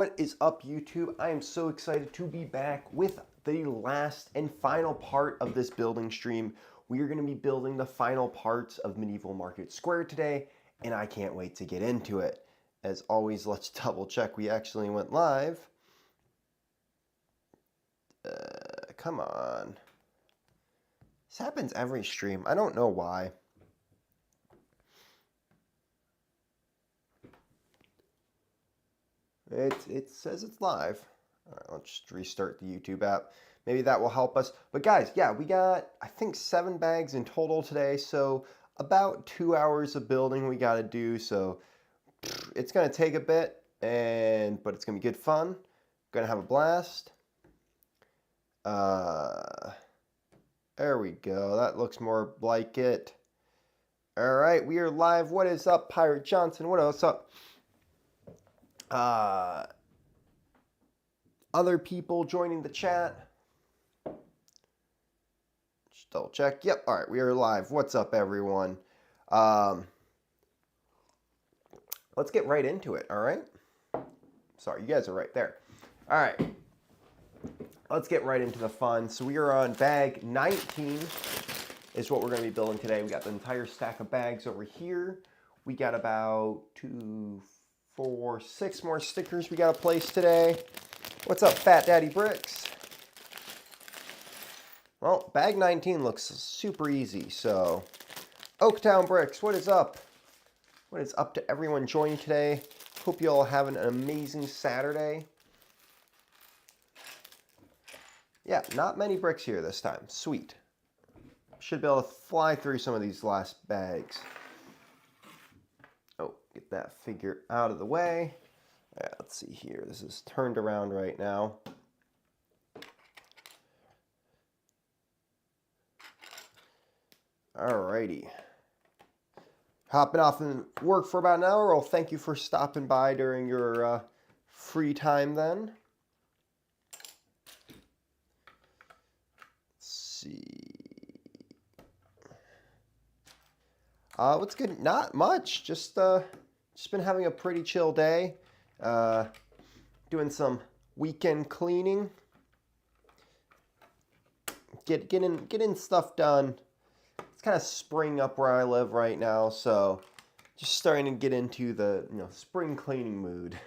What is up, YouTube? I am so excited to be back with the last and final part of this building stream. We are going to be building the final parts of Medieval Market Square today, and I can't wait to get into it. As always, let's double check we actually went live. Come on. This happens every stream. I don't know why. It says it's live. All right, let's just restart the YouTube app. Maybe that will help us. But guys, yeah, we got, I think, 7 bags in total today. So about 2 hours of building we got to do. So it's going to take a bit, but it's going to be good fun. Going to have a blast. There we go. That looks more like it. All right, we are live. What is up, Pirate Johnson? What else up? Other people joining the chat. Just double check. Yep. All right, we are live. What's up, everyone? Let's get right into it. All right. Sorry, you guys are right there. All right. Let's get right into the fun. So we are on bag 19 is what we're going to be building today. We got the entire stack of bags over here. We got about 2, 4, 6 more stickers we got to place today. What's up, Fat Daddy Bricks? Well, bag 19 looks super easy, so Oaktown Bricks, what is up? What is up to everyone joining today? Hope you all having an amazing Saturday. Yeah, not many bricks here this time. Sweet. Should be able to fly through some of these last bags. Oh, get that figure out of the way. Yeah, let's see here. This is turned around right now. Alrighty. Hopping off and work for about an hour. Well, thank you for stopping by during your free time then. Let's see. What's good? Not much. Just been having a pretty chill day. Doing some weekend cleaning. Getting stuff done. It's kind of spring up where I live right now, so just starting to get into the spring cleaning mood.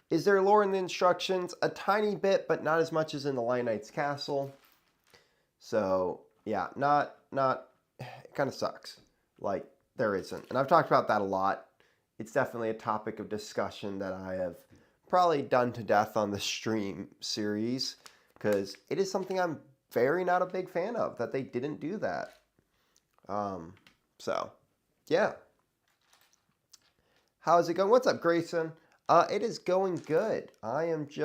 Is there lore in the instructions? A tiny bit, but not as much as in the Lion Knight's Castle. So yeah, not it kind of sucks. Like there isn't, and I've talked about that a lot. It's definitely a topic of discussion that I have probably done to death on the stream series because it is something I'm very not a big fan of, that they didn't do that. So, yeah. How's it going? What's up, Grayson? It is going good. I don't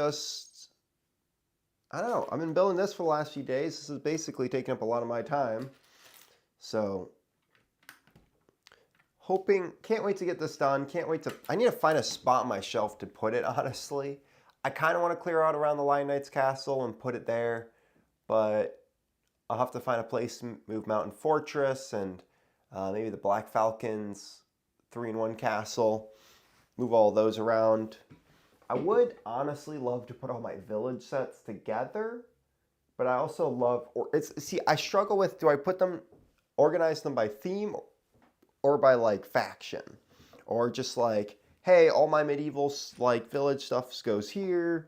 know. I've been building this for the last few days. This is basically taking up a lot of my time. So, can't wait to get this done. I need to find a spot on my shelf to put it, honestly. I kind of want to clear out around the Lion Knight's Castle and put it there. But I'll have to find a place to move Mountain Fortress and maybe the Black Falcon's 3-in-1 castle. Move all those around. I would honestly love to put all my village sets together, but I also love, I struggle with, do I organize them by theme or by like faction? Or just like, hey, all my medieval like village stuff goes here.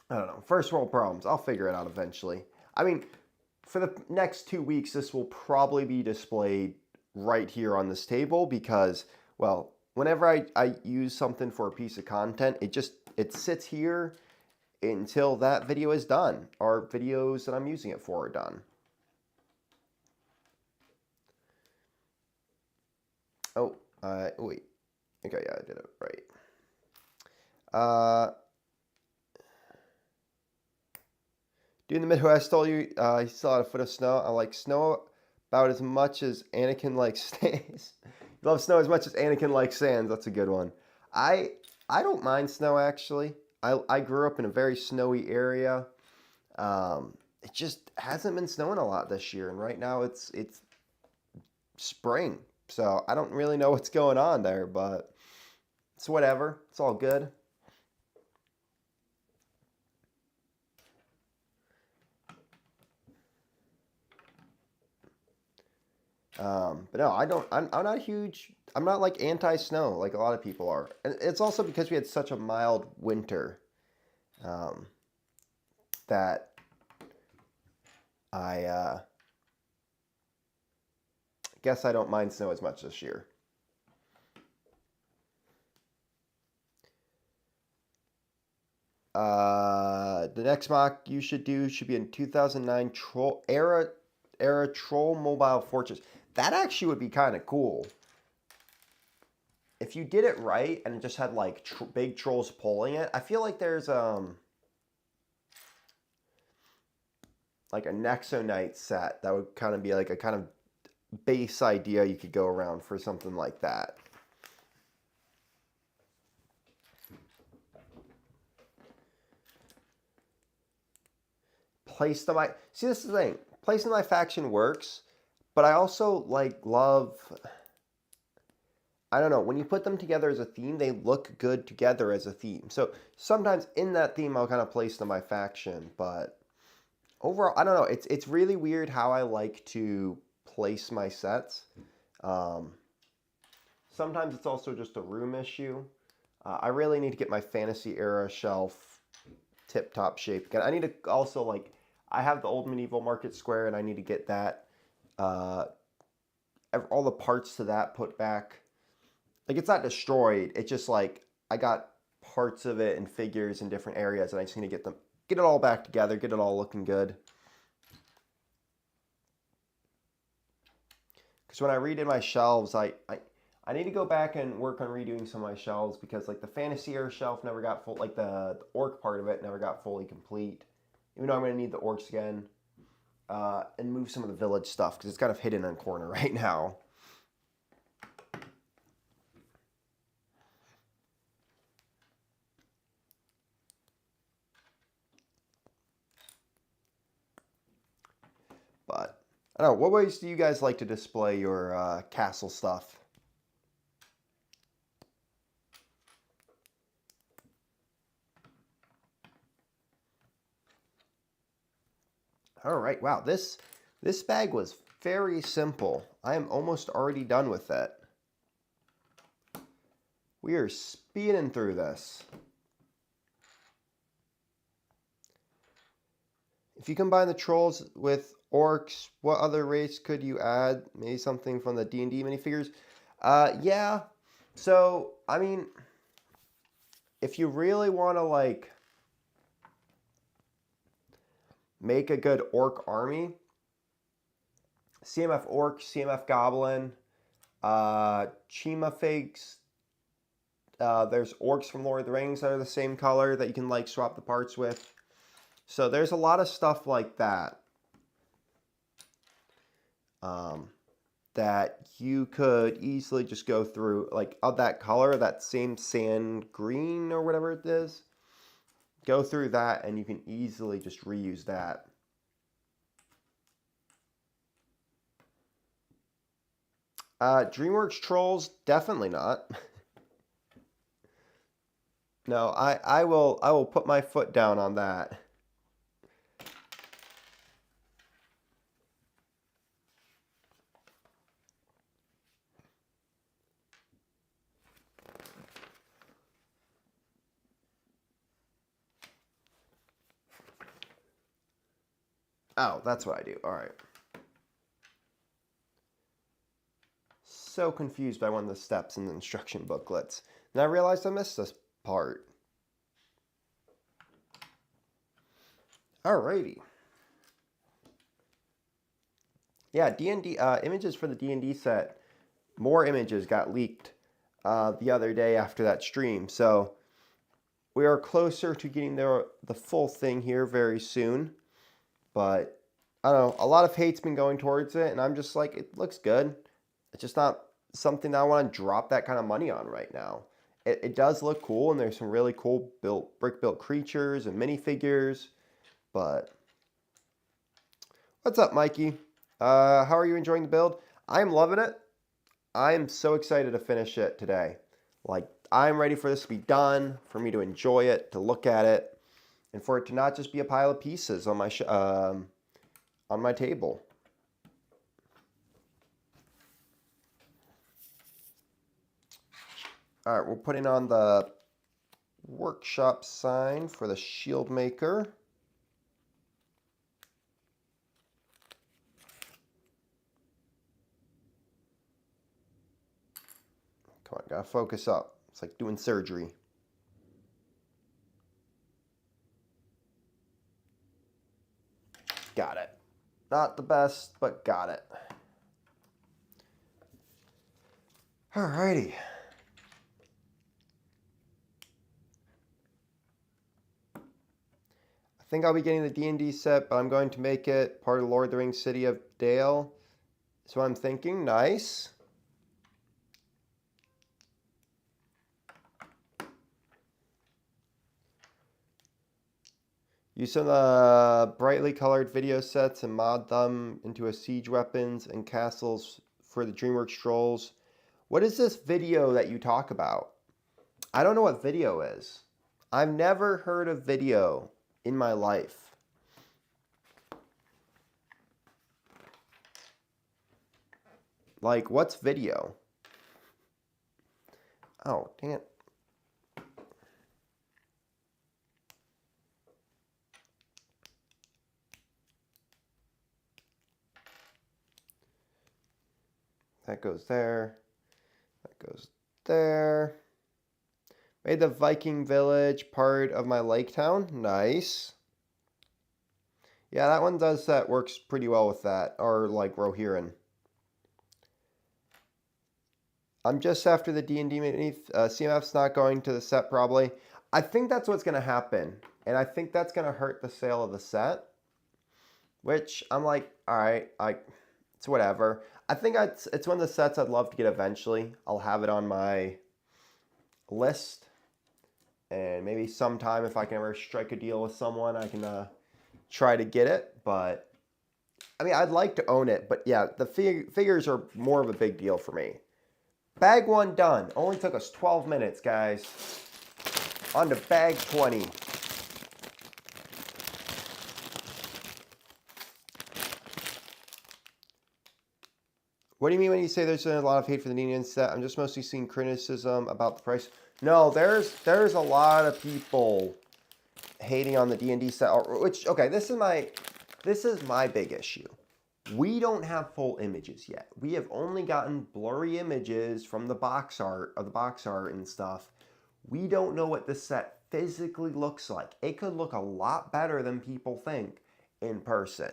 I don't know. First world problems. I'll figure it out eventually. I mean, for the next 2 weeks, this will probably be displayed right here on this table because, well, whenever I use something for a piece of content, it sits here until that video is done, or videos that I'm using it for are done. Oh, wait. Okay, yeah, I did it right. Dude in the Midwest told you he saw a foot of snow. I like snow about as much as Anakin likes stays. You love snow as much as Anakin likes sands. That's a good one. I don't mind snow, actually. I grew up in a very snowy area. It just hasn't been snowing a lot this year, and right now it's spring. So I don't really know what's going on there, but It's whatever. It's all good. But no, I'm not huge. I'm not like anti-snow like a lot of people are. And it's also because we had such a mild winter um, that I guess I don't mind snow as much this year. The next mock you should do should be in 2009 era Troll Mobile Fortress. That actually would be kind of cool. If you did it right and it just had like big trolls pulling it, I feel like there's like a Nexo Knight set that would kind of be like a kind of base idea you could go around for something like that. Place them. See, this is the thing. Placing my faction works, but I also like love. I don't know. When you put them together as a theme, they look good together as a theme. So sometimes in that theme, I'll kind of place them my faction, but overall, I don't know. It's really weird how I like to place my sets. Sometimes it's also just a room issue. I really need to get my Fantasy Era shelf tip-top shape again. I need to also like. I have the old Medieval Market Square, and I need to get that, all the parts to that put back. Like, it's not destroyed. It's just like I got parts of it and figures in different areas, and I just need to get it all back together, get it all looking good. Because when I redid my shelves, I need to go back and work on redoing some of my shelves because like the Fantasy Era shelf never got full, like the orc part of it never got fully complete. Even though I'm going to need the orcs again. And move some of the village stuff because it's kind of hidden in a corner right now. But, I don't know. What ways do you guys like to display your castle stuff? All right, wow, this bag was very simple. I am almost already done with it. We are speeding through this. If you combine the trolls with orcs, what other race could you add? Maybe something from the D&D minifigures? Yeah. So, I mean, if you really want to, like, make a good orc army, CMF orc, CMF goblin, Chima figs. There's orcs from Lord of the Rings that are the same color that you can like swap the parts with. So there's a lot of stuff like that that you could easily just go through, like of that color, that same sand green or whatever it is. Go through that and you can easily just reuse that. DreamWorks Trolls, definitely not. No, I will put my foot down on that. Oh, that's what I do. All right. So confused by one of the steps in the instruction booklets. And I realized I missed this part. Alrighty. Yeah, D&D images for the D&D set. More images got leaked the other day after that stream. So we are closer to getting the full thing here very soon. But I don't know. A lot of hate's been going towards it, and I'm just like, it looks good. It's just not something that I want to drop that kind of money on right now. It does look cool, and there's some really cool brick-built creatures and minifigures. But what's up, Mikey? How are you enjoying the build? I'm loving it. I am so excited to finish it today. Like I'm ready for this to be done, for me to enjoy it, to look at it, and for it to not just be a pile of pieces on my table. All right, we're putting on the workshop sign for the shield maker. Come on, gotta focus up. It's like doing surgery. Got it. Not the best, but got it. Alrighty. I think I'll be getting the D&D set, but I'm going to make it part of Lord of the Rings City of Dale. That's what I'm thinking. Nice. Use some of the brightly colored video sets and mod them into a siege weapons and castles for the DreamWorks trolls. What is this video that you talk about? I don't know what video is. I've never heard of video in my life. Like, what's video? Oh, dang it. That goes there. That goes there. Made the Viking village part of my lake town. Nice. Yeah, that one does that. Works pretty well with that. Or like Rohirrim. I'm just after the D&D mini. CMF's not going to the set probably. I think that's what's going to happen. And I think that's going to hurt the sale of the set. Which I'm like, all right, it's whatever. I think it's one of the sets I'd love to get eventually. I'll have it on my list. And maybe sometime if I can ever strike a deal with someone, I can try to get it. But, I mean, I'd like to own it. But yeah, the figures are more of a big deal for me. Bag 1 done. Only took us 12 minutes, guys. On to bag 20. What do you mean when you say there's been a lot of hate for the D&D set? I'm just mostly seeing criticism about the price. No, there's a lot of people hating on the D&D set. Which, okay, this is my big issue. We don't have full images yet. We have only gotten blurry images from the box art and stuff. We don't know what this set physically looks like. It could look a lot better than people think in person.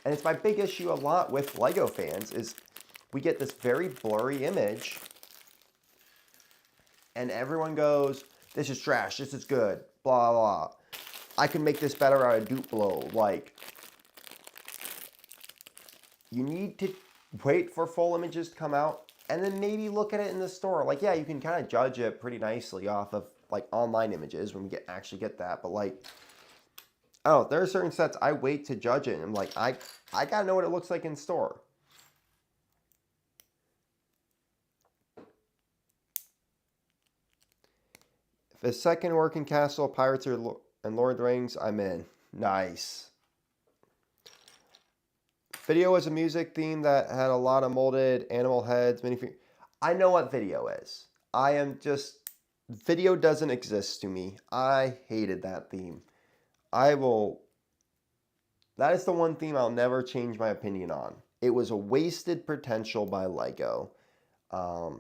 And it's my big issue a lot with LEGO fans is we get this very blurry image and everyone goes, this is trash, this is good, blah, blah. I can make this better out of Duplo. Like, you need to wait for full images to come out and then maybe look at it in the store. Like, yeah, you can kind of judge it pretty nicely off of like online images when we actually get that. But like, oh, there are certain sets I wait to judge it. And I'm like, I gotta know what it looks like in store. If a second working castle, Pirates and Lord of the Rings, I'm in. Nice. Video was a music theme that had a lot of molded animal heads, minifigures. I know what video is. Video doesn't exist to me. I hated that theme. That is the one theme I'll never change my opinion on. It was a wasted potential by LEGO. I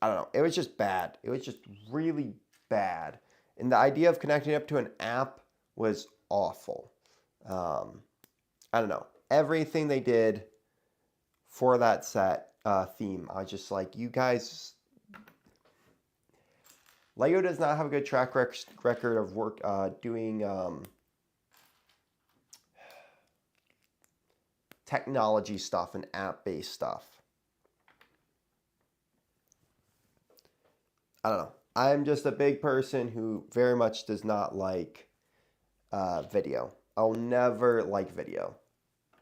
don't know. It was just bad. It was just really bad. And the idea of connecting up to an app was awful. I don't know. Everything they did for that set theme, I was just like, you guys... LEGO does not have a good track record of work doing technology stuff and app-based stuff. I don't know. I'm just a big person who very much does not like video. I'll never like video.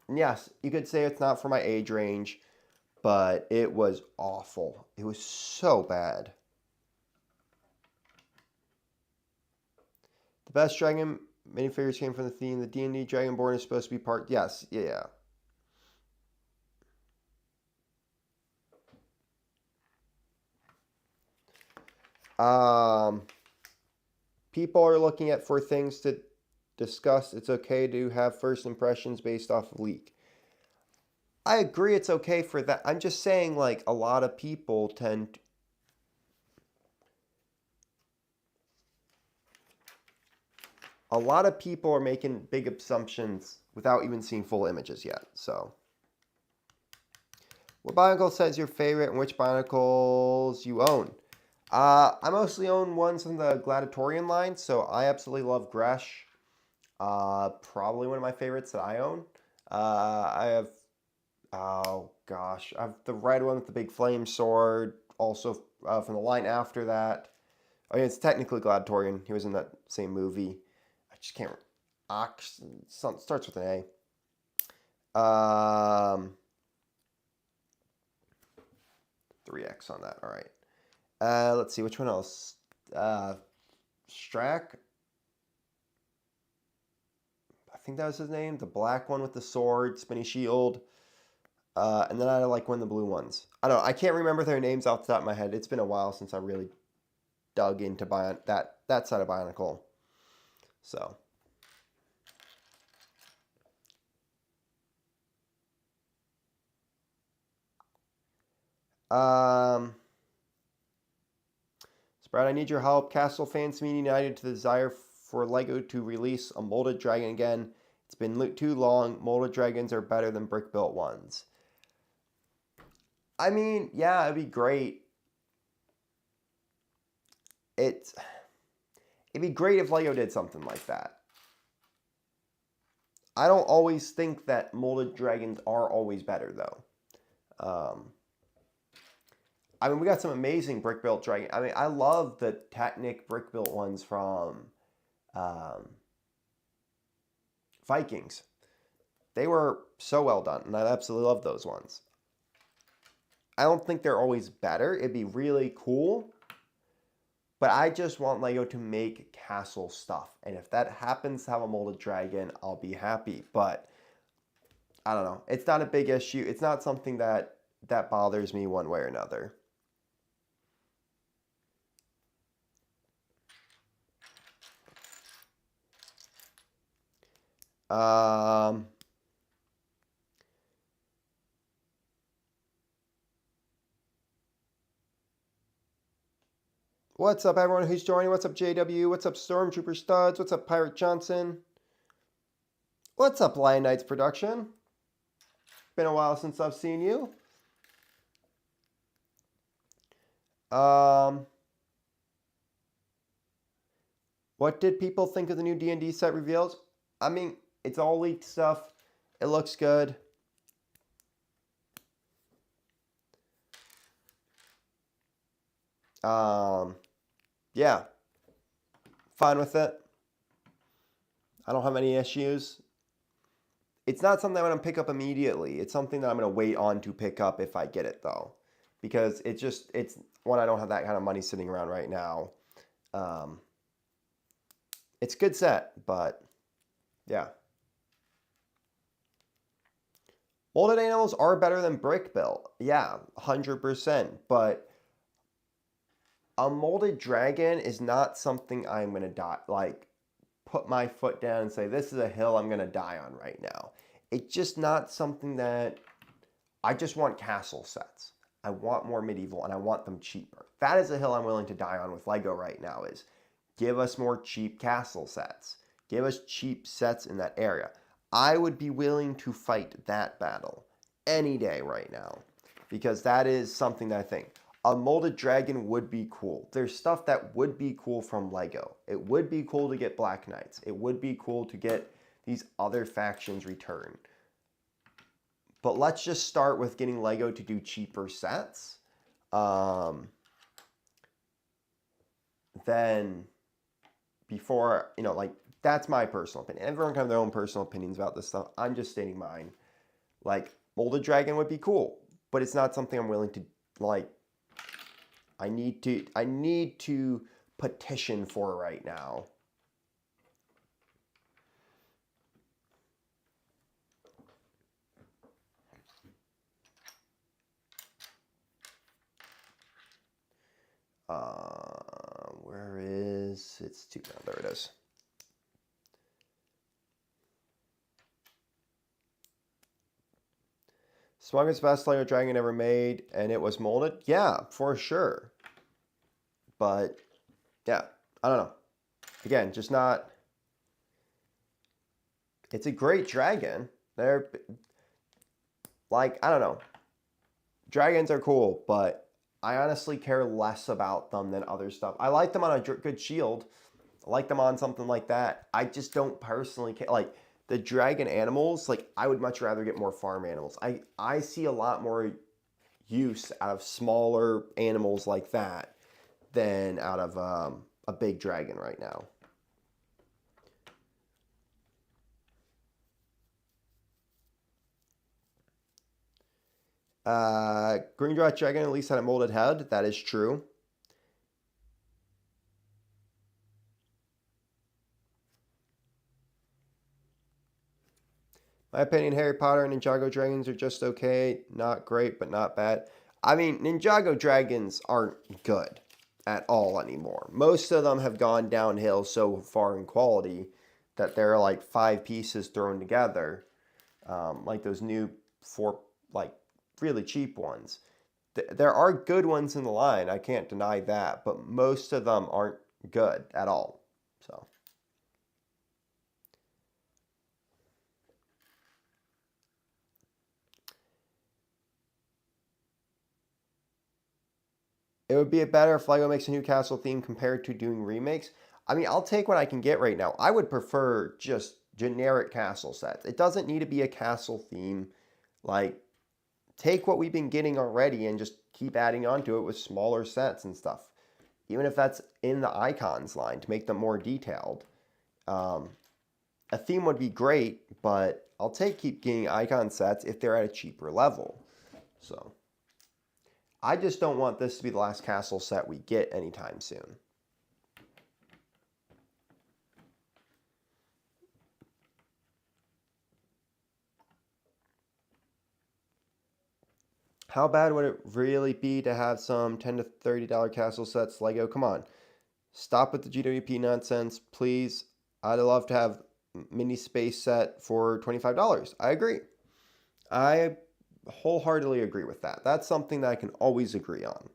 And yes, you could say it's not for my age range, but it was awful. It was so bad. The best Dragon minifigures came from the theme. The D&D Dragonborn is supposed to be part... Yes, yeah. People are looking at for things to discuss. It's okay to have first impressions based off of leak. I agree it's okay for that. I'm just saying, like, a lot of people tend... A lot of people are making big assumptions without even seeing full images yet, so... What Bionicle set is your favorite and which Bionicles you own? I mostly own ones from the Gladiatorian line, so I absolutely love Gresh. Probably one of my favorites that I own. I have, oh gosh, I have the red one with the big flame sword, also from the line after that. I mean, it's technically Gladiatorian. He was in that same movie. I just can't, starts with an A. 3X on that, all right. Let's see, which one else? Strack. I think that was his name. The black one with the sword, spinny shield. And then I like one of the blue ones. I don't know. I can't remember their names off the top of my head. It's been a while since I really dug into that side of Bionicle. So. Sprout, I need your help. Castle fans seem united to the desire for LEGO to release a molded dragon again. It's been too long. Molded dragons are better than brick-built ones. I mean, yeah, it'd be great. It'd be great if LEGO did something like that. I don't always think that molded dragons are always better, though. I mean, we got some amazing brick-built dragon. I mean, I love the Technic brick-built ones from Vikings. They were so well done, and I absolutely love those ones. I don't think they're always better. It'd be really cool, but I just want LEGO to make castle stuff. And if that happens to have a molded dragon, I'll be happy. But I don't know. It's not a big issue. It's not something that bothers me one way or another. What's up, everyone who's joining? What's up, JW? What's up, Stormtrooper Studs? What's up, Pirate Johnson? What's up, Lion Knights Production? Been a while since I've seen you. What did people think of the new D&D set reveals? I mean, it's all leaked stuff. It looks good. Yeah. Fine with it. I don't have any issues. It's not something I'm going to pick up immediately. It's something that I'm going to wait on to pick up if I get it, though. Because it's one, I don't have that kind of money sitting around right now. It's a good set, but yeah. Molded animals are better than brick built. Yeah, 100%. But a molded dragon is not something I'm going to die, like, put my foot down and say, this is a hill I'm going to die on right now. It's just not something that, I just want castle sets. I want more medieval, and I want them cheaper. That is a hill I'm willing to die on with LEGO right now, is give us more cheap castle sets. Give us cheap sets in that area. I would be willing to fight that battle any day right now, because that is something that I think. A molded dragon would be cool. There's stuff that would be cool from LEGO. It would be cool to get Black Knights. It would be cool to get these other factions returned. But let's just start with getting LEGO to do cheaper sets. Then before, like, that's my personal opinion. Everyone can have their own personal opinions about this stuff. I'm just stating mine. Like, molded dragon would be cool. but it's not something I'm willing to, like, I need to petition for right now. Where is it's two? Oh, there it is. Smallest best Lego dragon ever made, and it was molded. Yeah, for sure. But yeah, I don't know. Again, just not. It's a great dragon. They're like, I don't know. Dragons are cool, but I honestly care less about them than other stuff. I like them on a good shield. I like them on something like that. I just don't personally care. Like the dragon animals, like I would much rather get more farm animals. I see a lot more use out of smaller animals like that than out of a big dragon right now. Green Drought Dragon at least had a molded head. That is true. My opinion, Harry Potter and Ninjago Dragons are just okay. Not great, but not bad. I mean, Ninjago Dragons aren't good at all anymore. Most of them have gone downhill so far in quality that they're like 5 pieces thrown together. Like those new 4, like really cheap ones. There are good ones in the line. I can't deny that. But most of them aren't good at all. So. It would be better if LEGO makes a new castle theme compared to doing remakes. I mean, I'll take what I can get right now. I would prefer just generic castle sets. It doesn't need to be a castle theme. Like, take what we've been getting already and just keep adding on to it with smaller sets and stuff. Even if that's in the icons line to make them more detailed. A theme would be great, but I'll keep getting icon sets if they're at a cheaper level. So. I just don't want this to be the last castle set we get anytime soon. How bad would it really be to have some $10 to $30 castle sets Lego? Come on. Stop with the GWP nonsense, please. I'd love to have mini space set for $25. I agree. I wholeheartedly agree with that. That's something that I can always agree on.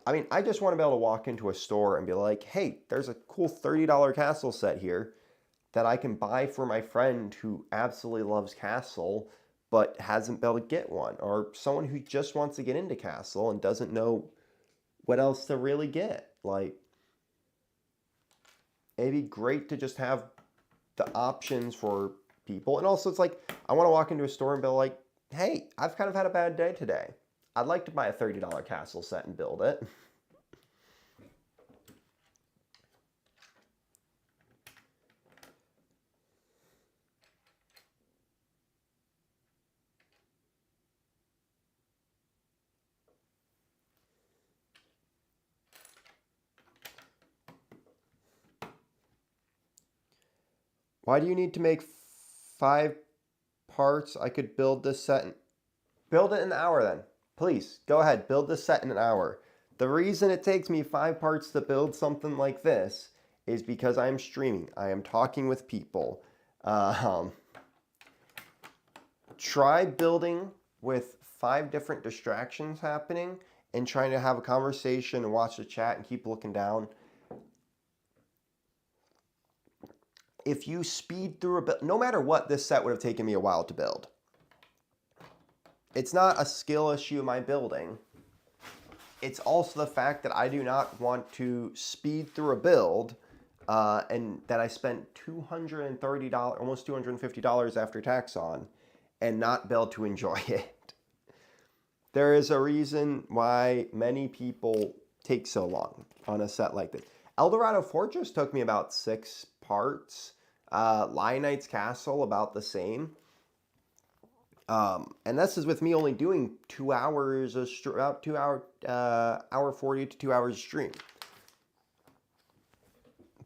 I mean, I just want to be able to walk into a store and be like, hey, there's a cool $30 castle set here that I can buy for my friend who absolutely loves Castle but hasn't been able to get one, or someone who just wants to get into Castle and doesn't know what else to really get. Like, it'd be great to just have the options for people. And also, it's like, I want to walk into a store and be like, hey, I've kind of had a bad day today. I'd like to buy a $30 castle set and build it. Why do you need to make 5 parts? I could build this set in... Build it in an hour then. Please, go ahead. Build this set in an hour. The reason it takes me 5 parts to build something like this is because I am streaming. I am talking with people. Try building with 5 different distractions happening and trying to have a conversation and watch the chat and keep looking down. If you speed through a build, no matter what, this set would have taken me a while to build. It's not a skill issue in my building. It's also the fact that I do not want to speed through a build and that I spent $230, almost $250 after tax on, and not be able to enjoy it. There is a reason why many people take so long on a set like this. Eldorado Fortress took me about 6 parts. Lion Knight's Castle, about the same. And this is with me only doing 2 hours about hour 40 to 2 hours of stream.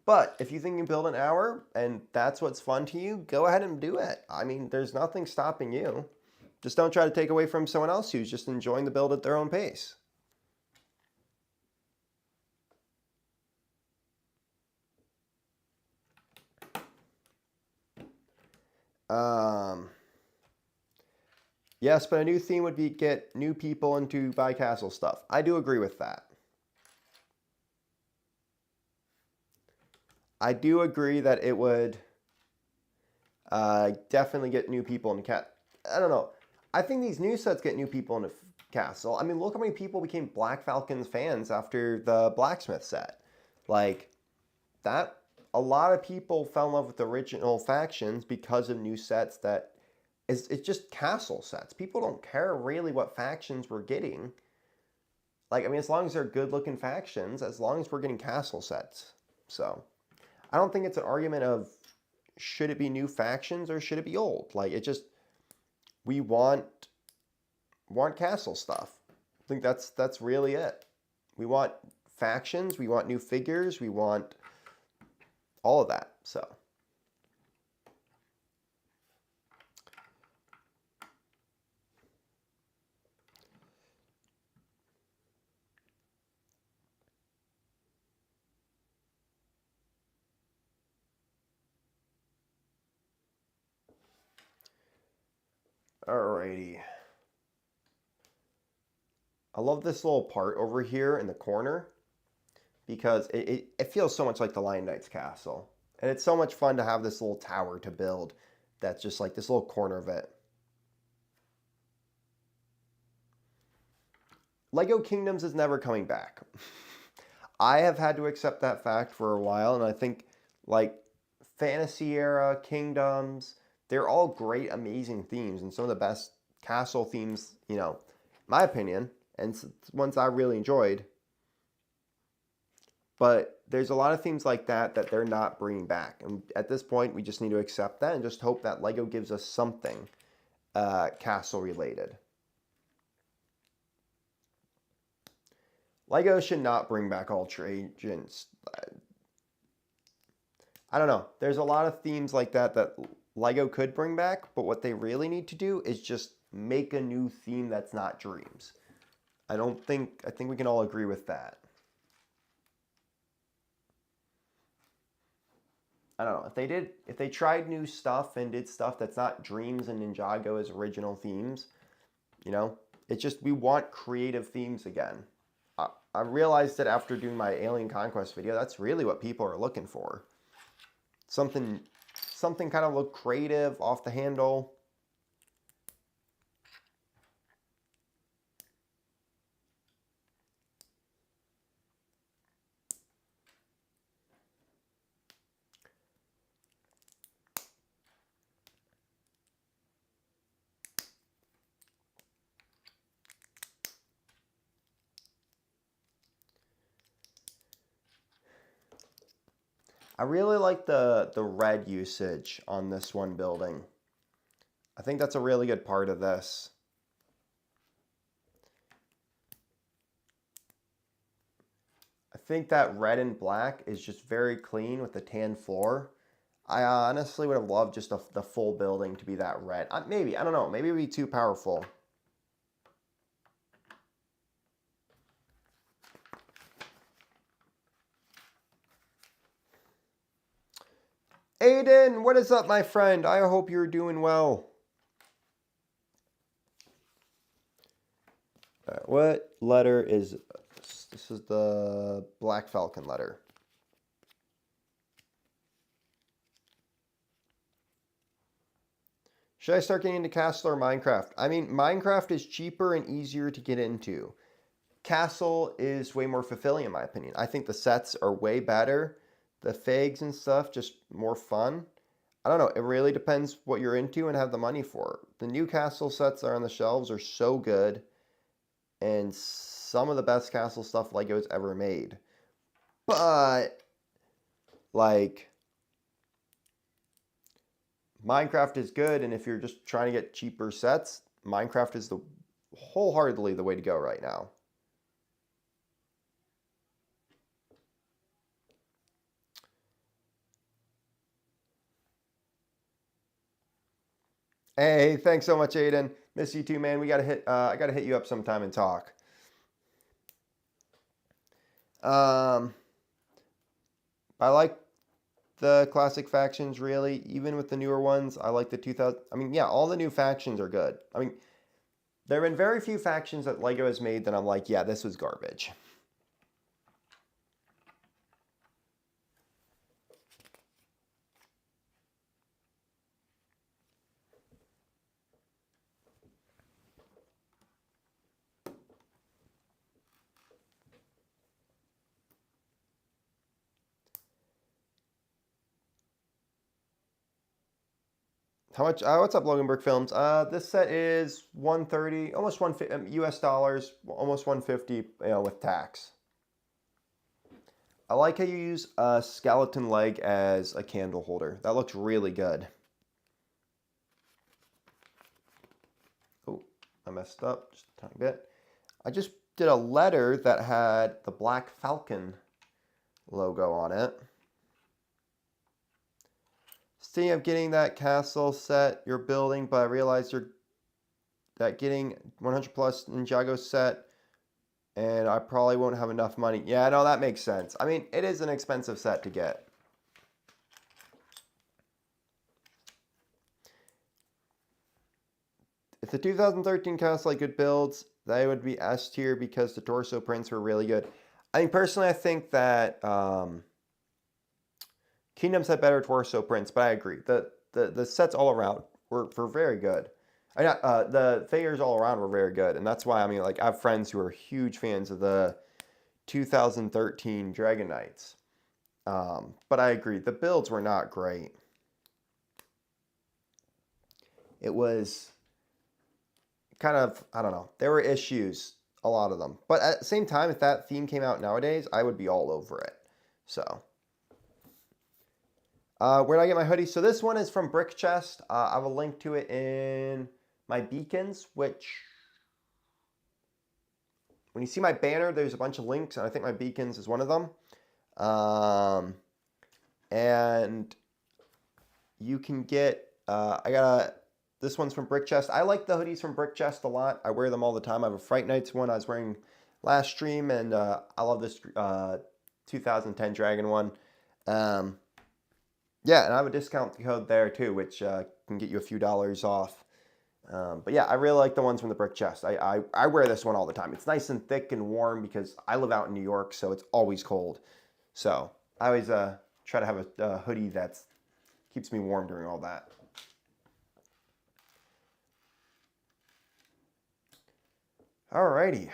But if you think you can build an hour and that's what's fun to you, go ahead and do it. I mean, there's nothing stopping you. Just don't try to take away from someone else who's just enjoying the build at their own pace. Yes, but a new theme would be get new people into buy castle stuff. I do agree with that. I do agree that it would definitely get new people into cat. I don't know. I think these new sets get new people into castle. I mean, look how many people became Black Falcons fans after the blacksmith set. Like that, a lot of people fell in love with the original factions because of new sets that it's just castle sets. People don't care really what factions we're getting. Like, I mean, as long as they're good looking factions, as long as we're getting castle sets. So I don't think it's an argument of should it be new factions or should it be old. Like, it just, we want castle stuff. I think that's really it. We want factions, we want new figures, we want all of that. So alrighty. I love this little part over here in the corner because it feels so much like the Lion Knight's castle. And it's so much fun to have this little tower to build that's just like this little corner of it. Lego Kingdoms is never coming back. I have had to accept that fact for a while, and I think like Fantasy Era, Kingdoms, they're all great, amazing themes, and some of the best castle themes, you know, my opinion, and ones I really enjoyed. But there's a lot of themes like that that they're not bringing back. And at this point, we just need to accept that and just hope that Lego gives us something castle related. Lego should not bring back Ultra Agents. I don't know. There's a lot of themes like that Lego could bring back, but what they really need to do is just make a new theme that's not Dreams. I think we can all agree with that. I don't know. If they tried new stuff and did stuff that's not Dreams and Ninjago as original themes, you know, it's just we want creative themes again. I realized that after doing my Alien Conquest video, that's really what people are looking for. Something kind of look creative, off the handle. I really like the red usage on this one building. I think that's a really good part of this. I think that red and black is just very clean with the tan floor. I honestly would have loved just the full building to be that red. Maybe, I don't know, maybe it would be too powerful. Aiden, what is up, my friend? I hope you're doing well. What letter is this? This is the Black Falcon letter. Should I start getting into Castle or Minecraft? I mean, Minecraft is cheaper and easier to get into. Castle is way more fulfilling in my opinion. I think the sets are way better. The figs and stuff, just more fun. I don't know. It really depends what you're into and have the money for. The new castle sets that are on the shelves are so good. And some of the best castle stuff Lego's ever made. But, like, Minecraft is good, and if you're just trying to get cheaper sets, Minecraft is wholeheartedly the way to go right now. Hey, thanks so much, Aiden. Miss you too, man. We gotta hit. I gotta hit you up sometime and talk. I like the classic factions, really. Even with the newer ones, I like the 2000. I mean, yeah, all the new factions are good. I mean, there have been very few factions that LEGO has made that I'm like, yeah, this was garbage. How much? What's up, Logan Burke Films? This set is 130, almost 150 US dollars, almost 150, with tax. I like how you use a skeleton leg as a candle holder. That looks really good. Oh, I messed up just a tiny bit. I just did a letter that had the Black Falcon logo on it. Thinking of getting that castle set you're building, but I realized that getting 100 plus Ninjago set, and I probably won't have enough money. Yeah, no, that makes sense. I mean, it is an expensive set to get. If the 2013 castle had good builds, they would be S tier because the torso prints were really good. I mean, personally, I think that Kingdoms had better torso prints, but I agree. The sets all around were very good. The figures all around were very good, and that's why, I mean, like, I have friends who are huge fans of the 2013 Dragon Knights. But I agree, the builds were not great. It was kind of, I don't know, there were issues, a lot of them. But at the same time, if that theme came out nowadays, I would be all over it. So, where did I get my hoodie? So this one is from Brick Chest. I have a link to it in my beacons, which, when you see my banner, there's a bunch of links, and I think my beacons is one of them. And you can get, this one's from Brick Chest. I like the hoodies from Brick Chest a lot. I wear them all the time. I have a Fright Nights one I was wearing last stream, and I love this 2010 Dragon one. Yeah, and I have a discount code there too, which can get you a few dollars off. But yeah, I really like the ones from the Brick Chest. I wear this one all the time. It's nice and thick and warm because I live out in New York, so it's always cold. So I always try to have a hoodie that keeps me warm during all that. Alrighty.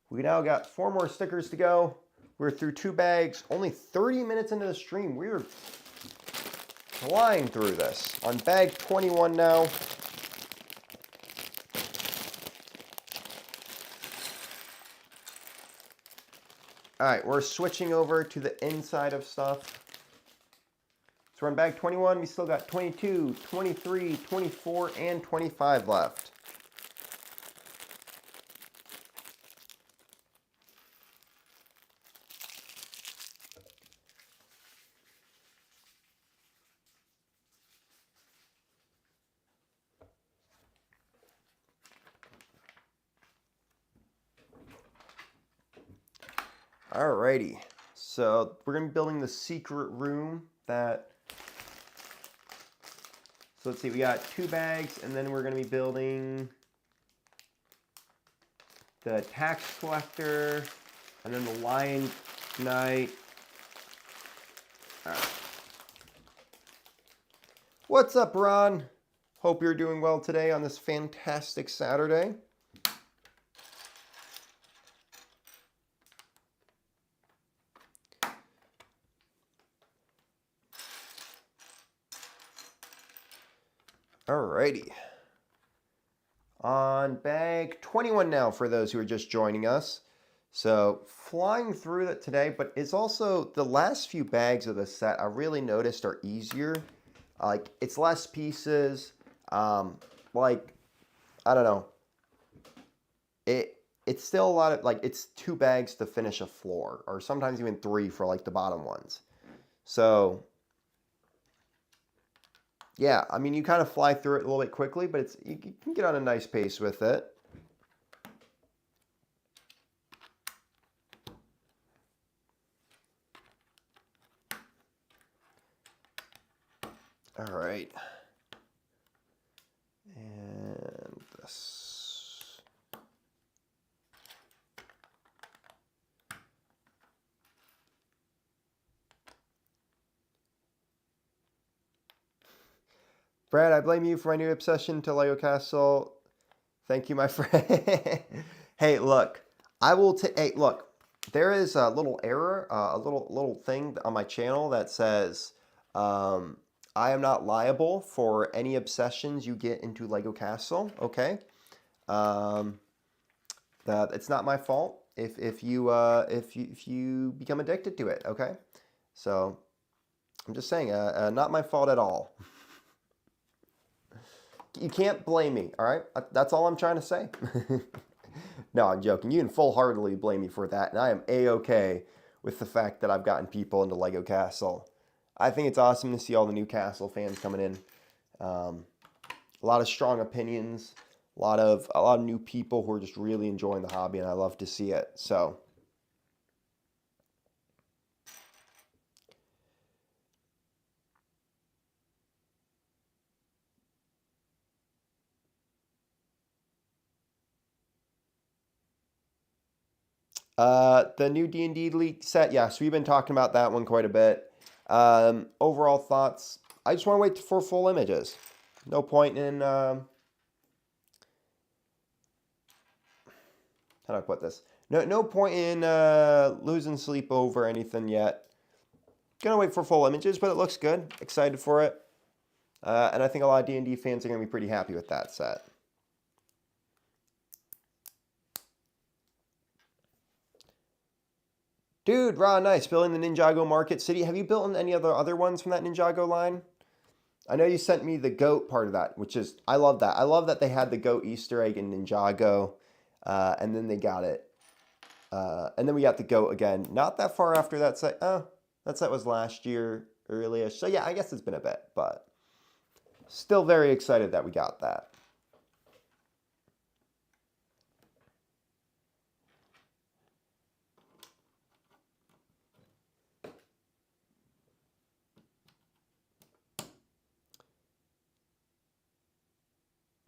We now got 4 more stickers to go. We're through 2 bags. Only 30 minutes into the stream. We're flying through this. On bag 21 now. Alright, we're switching over to the inside of stuff. So we're on bag 21. We still got 22, 23, 24, and 25 left. Alrighty, so we're going to be building the secret room that, so let's see, we got 2 bags, and then we're going to be building the tax collector, and then the lion knight. All right. What's up, Ron? Hope you're doing well today on this fantastic Saturday. Alrighty. On bag 21 now for those who are just joining us. So flying through that today, but it's also the last few bags of the set I really noticed are easier Like, it's less pieces. Like, I don't know. It's still a lot of, like, it's 2 bags to finish a floor, or sometimes even 3 for like the bottom ones. So yeah, I mean, you kind of fly through it a little bit quickly, but you can get on a nice pace with it. All right. And this. Brad, I blame you for my new obsession to Lego Castle. Thank you, my friend. Hey, look, I will take. Hey, look, there is a little error, a little thing on my channel that says, I am not liable for any obsessions you get into Lego Castle. Okay, that it's not my fault if you become addicted to it. Okay, so I'm just saying, not my fault at all. You can't blame me, all right? That's all I'm trying to say. No, I'm joking. You can full-heartedly blame me for that, and I am A-okay with the fact that I've gotten people into Lego Castle. I think it's awesome to see all the new Castle fans coming in. A lot of strong opinions, a lot of new people who are just really enjoying the hobby, and I love to see it. So the new D&D Elite set, yes, we've been talking about that one quite a bit. Overall thoughts, I just want to wait for full images. No point in, how do I put this? No point in losing sleep over anything yet. Gonna wait for full images, but it looks good. Excited for it. And I think a lot of D&D fans are gonna be pretty happy with that set. Dude, raw nice. Building the Ninjago Market City. Have you built in any other ones from that Ninjago line? I know you sent me the goat part of that, which is, I love that. I love that they had the goat Easter egg in Ninjago, and then they got it. And then we got the goat again. Not that far after that set. Oh, that set was last year, early-ish. So yeah, I guess it's been a bit, but still very excited that we got that.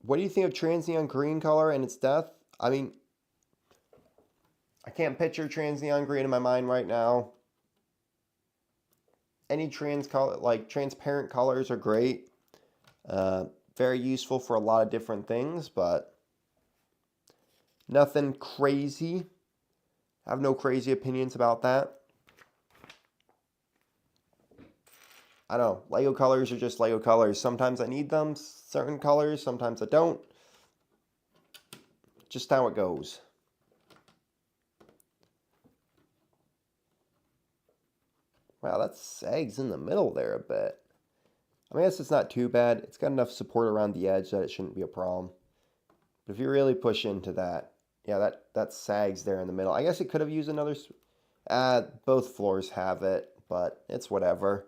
What do you think of Transneon Green color and its death? I mean, I can't picture Transneon Green in my mind right now. Any transparent colors are great. Very useful for a lot of different things, but nothing crazy. I have no crazy opinions about that. I don't know. Lego colors are just Lego colors. Sometimes I need them, certain colors. Sometimes I don't. Just how it goes. Wow, that sags in the middle there a bit. I guess it's not too bad. It's got enough support around the edge that it shouldn't be a problem. But if you really push into that, yeah, that sags there in the middle. I guess it could have used another... both floors have it, but it's whatever.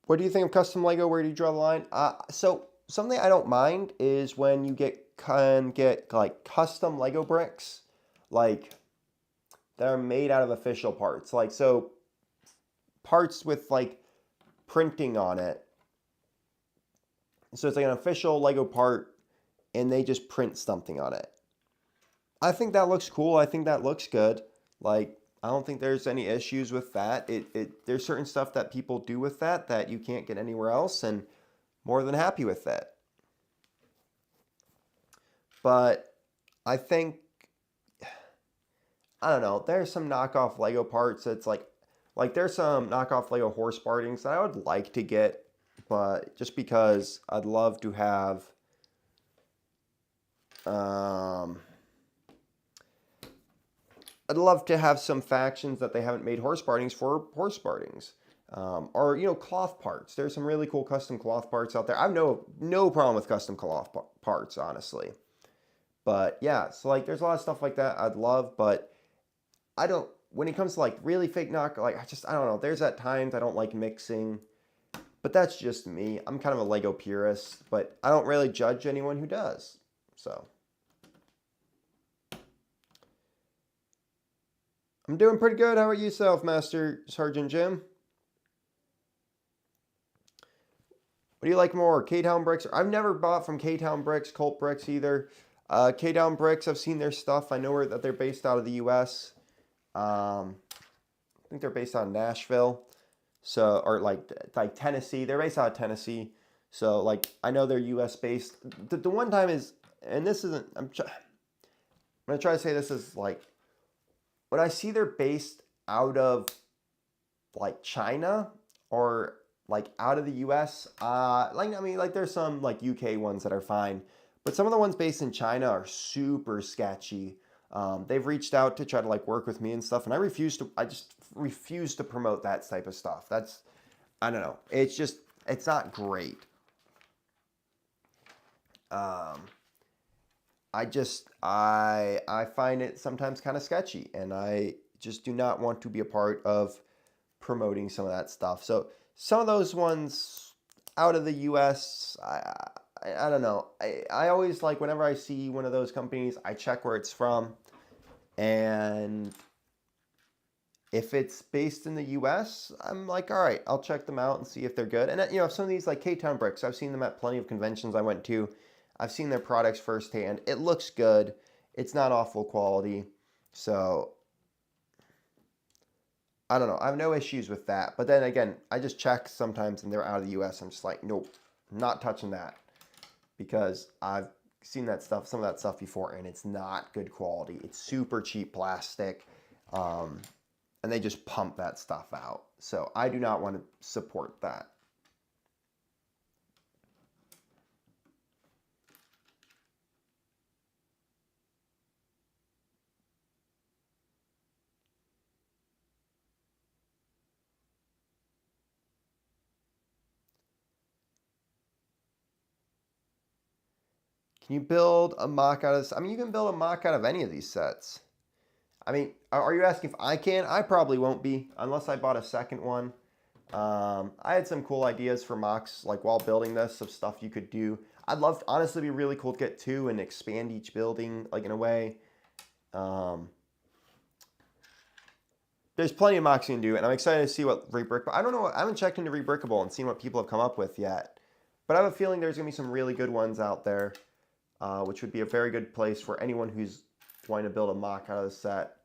What do you think of custom Lego? Where do you draw the line? So something I don't mind is when you can get like custom Lego bricks, like that are made out of official parts. Like, so parts with like printing on it. So it's like an official Lego part and they just print something on it. I think that looks cool. I think that looks good. Like, I don't think there's any issues with that. There's certain stuff that people do with that you can't get anywhere else, and more than happy with that. But I think, I don't know, there's some knockoff Lego parts that's like there's some knockoff Lego horse partings that I would like to get but just because I'd love to have some factions that they haven't made horse partings for horse partings. Or cloth parts. There's some really cool custom cloth parts out there. I have no problem with custom cloth parts, honestly. But yeah, so like there's a lot of stuff like that I'd love, but I don't. When it comes to like really fake knock, like I don't know. There's at times I don't like mixing, but that's just me. I'm kind of a Lego purist, but I don't really judge anyone who does. So I'm doing pretty good. How about yourself, Master Sergeant Jim? What do you like more, K-Town Bricks? I've never bought from K-Town Bricks, Colt Bricks either. K-Town Bricks, I've seen their stuff. I know that they're based out of the U.S. I think they're based out of Nashville, so or like Tennessee. They're based out of Tennessee, so like I know they're U.S. based. The one time is, and this isn't. I'm gonna try to say this is like when I see they're based out of like China or like out of the US, like I mean like there's some like UK ones that are fine, but some of the ones based in China are super sketchy. They've reached out to try to like work with me and stuff, and I just refuse to promote that type of stuff. I don't know. It's not great. Um, I find it sometimes kind of sketchy, and I just do not want to be a part of promoting some of that stuff. So some of those ones out of the U.S., I don't know. I always like whenever I see one of those companies, I check where it's from, and if it's based in the U.S., I'm like, all right, I'll check them out and see if they're good. And some of these like K-Town Bricks, I've seen them at plenty of conventions I went to. I've seen their products firsthand. It looks good. It's not awful quality. So I don't know. I have no issues with that. But then again, I just check sometimes and they're out of the US. I'm just like, nope, not touching that. Because I've seen that stuff, some of that stuff before, and it's not good quality. It's super cheap plastic. And they just pump that stuff out. So I do not want to support that. Can you build a mock out of this? I mean, you can build a mock out of any of these sets. I mean, are you asking if I can? I probably won't be, unless I bought a second one. I had some cool ideas for mocks, like while building this, of stuff you could do. I'd love, to, honestly, it'd be really cool to get two and expand each building, like in a way. Um, there's plenty of mocks you can do, and I'm excited to see what Rebrick. I don't know. I haven't checked into Rebrickable and seen what people have come up with yet, but I have a feeling there's gonna be some really good ones out there, which would be a very good place for anyone who's wanting to build a mock out of the set.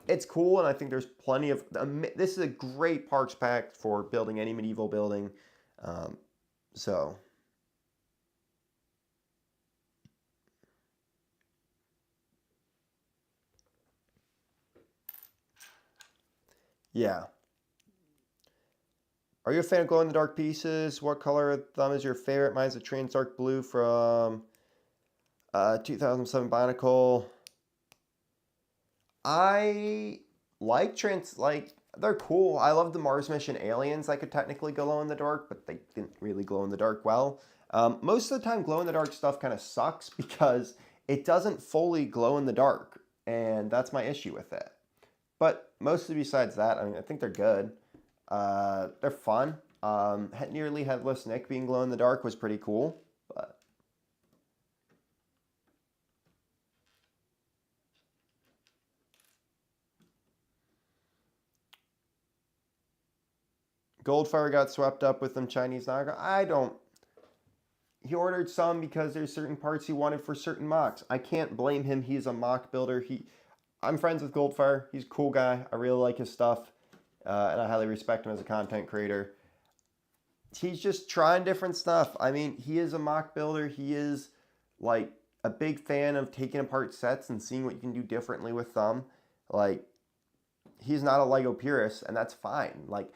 It's cool, and I think there's plenty of. This is a great parks pack for building any medieval building. Um, so, yeah. Are you a fan of glow in the dark pieces? What color of them is your favorite? Mine's a trans dark blue from 2007 Bionicle. I like they're cool. I love the Mars mission aliens. I could technically glow in the dark, but they didn't really glow in the dark well. Most of the time, glow in the dark stuff kind of sucks because it doesn't fully glow in the dark, and that's my issue with it. But mostly besides that, I mean, I think they're good. They're fun. Nearly Headless Nick being glow in the dark was pretty cool, but Goldfire got swept up with them Chinese Naga. I don't. He ordered some because there's certain parts he wanted for certain mocks. I can't blame him. He's a mock builder. I'm friends with Goldfire. He's a cool guy. I really like his stuff, and I highly respect him as a content creator. He's just trying different stuff. I mean, he is a mock builder. He is like a big fan of taking apart sets and seeing what you can do differently with them. Like, he's not a Lego purist, and that's fine. Like,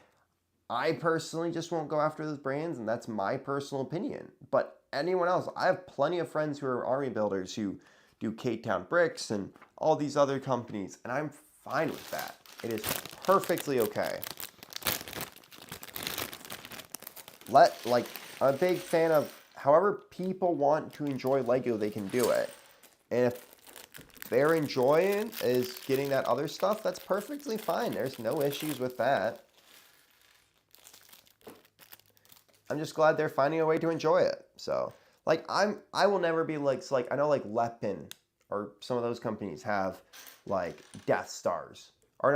I personally just won't go after those brands, and that's my personal opinion. But anyone else, I have plenty of friends who are army builders who do K-Town Bricks and all these other companies, and I'm fine with that. It is perfectly okay. I'm a big fan of however people want to enjoy Lego, they can do it. And if they're enjoying is getting that other stuff, that's perfectly fine. There's no issues with that. I'm just glad they're finding a way to enjoy it. So, I will never be like I know like Lepin or some of those companies have like Death Stars or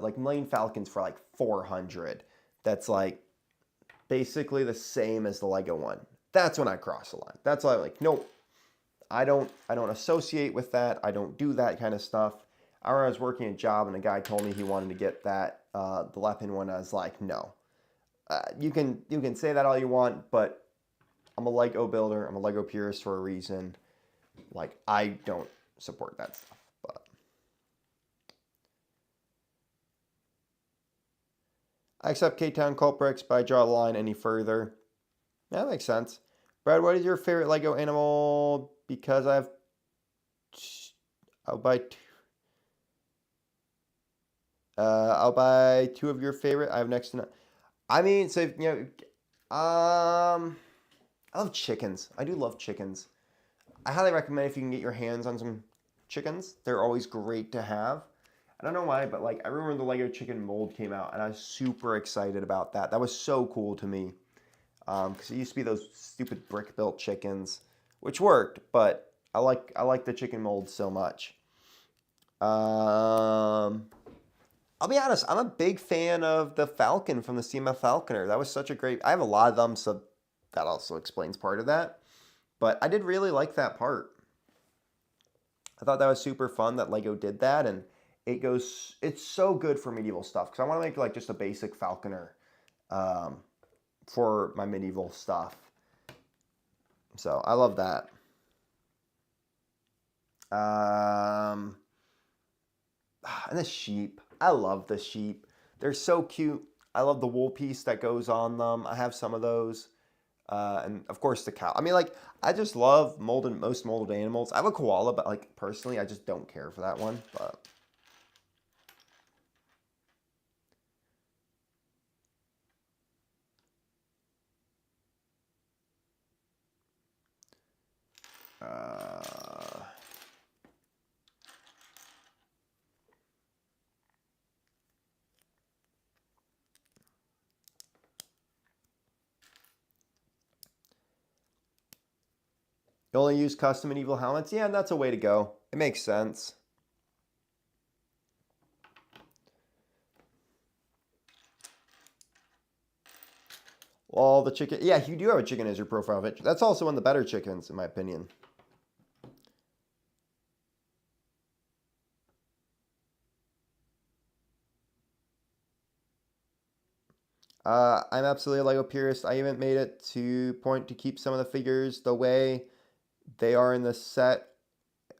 like Millennium Falcons for like 400. That's like basically the same as the Lego one. That's when I cross the line. That's why I'm like, nope. I don't associate with that. I don't do that kind of stuff. I was working a job and a guy told me he wanted to get that the Lepin one. I was like, no. You can say that all you want, but I'm a Lego builder. I'm a Lego purist for a reason. Like, I don't support that stuff. But I accept K-Town Cult Bricks, but I draw the line any further. Yeah, that makes sense. Brad, what is your favorite Lego animal? Because I'll buy two. I'll buy two of your favorite. I have next to none. I mean, so I love chickens. I do love chickens. I highly recommend if you can get your hands on some chickens. They're always great to have. I don't know why, but like I remember when the Lego chicken mold came out, and I was super excited about that. That was so cool to me. Because it used to be those stupid brick built chickens, which worked, but I like the chicken mold so much. I'll be honest, I'm a big fan of the Falcon from the CMF Falconer. That was such a great. I have a lot of them, so that also explains part of that. But I did really like that part. I thought that was super fun that Lego did that, and it's so good for medieval stuff because I want to make like just a basic Falconer for my medieval stuff. So I love that. And the sheep. I love the sheep. They're so cute. I love the wool piece that goes on them. I have some of those. And of course the cow. I mean, like, I just love most molded animals. I have a koala, but like personally, I just don't care for that one. But you only use custom medieval helmets? Yeah, that's a way to go. It makes sense. Well, the chicken. Yeah, you do have a chicken as your profile picture. That's also one of the better chickens, in my opinion. I'm absolutely a Lego purist. I even made it to point to keep some of the figures the way they are in the set,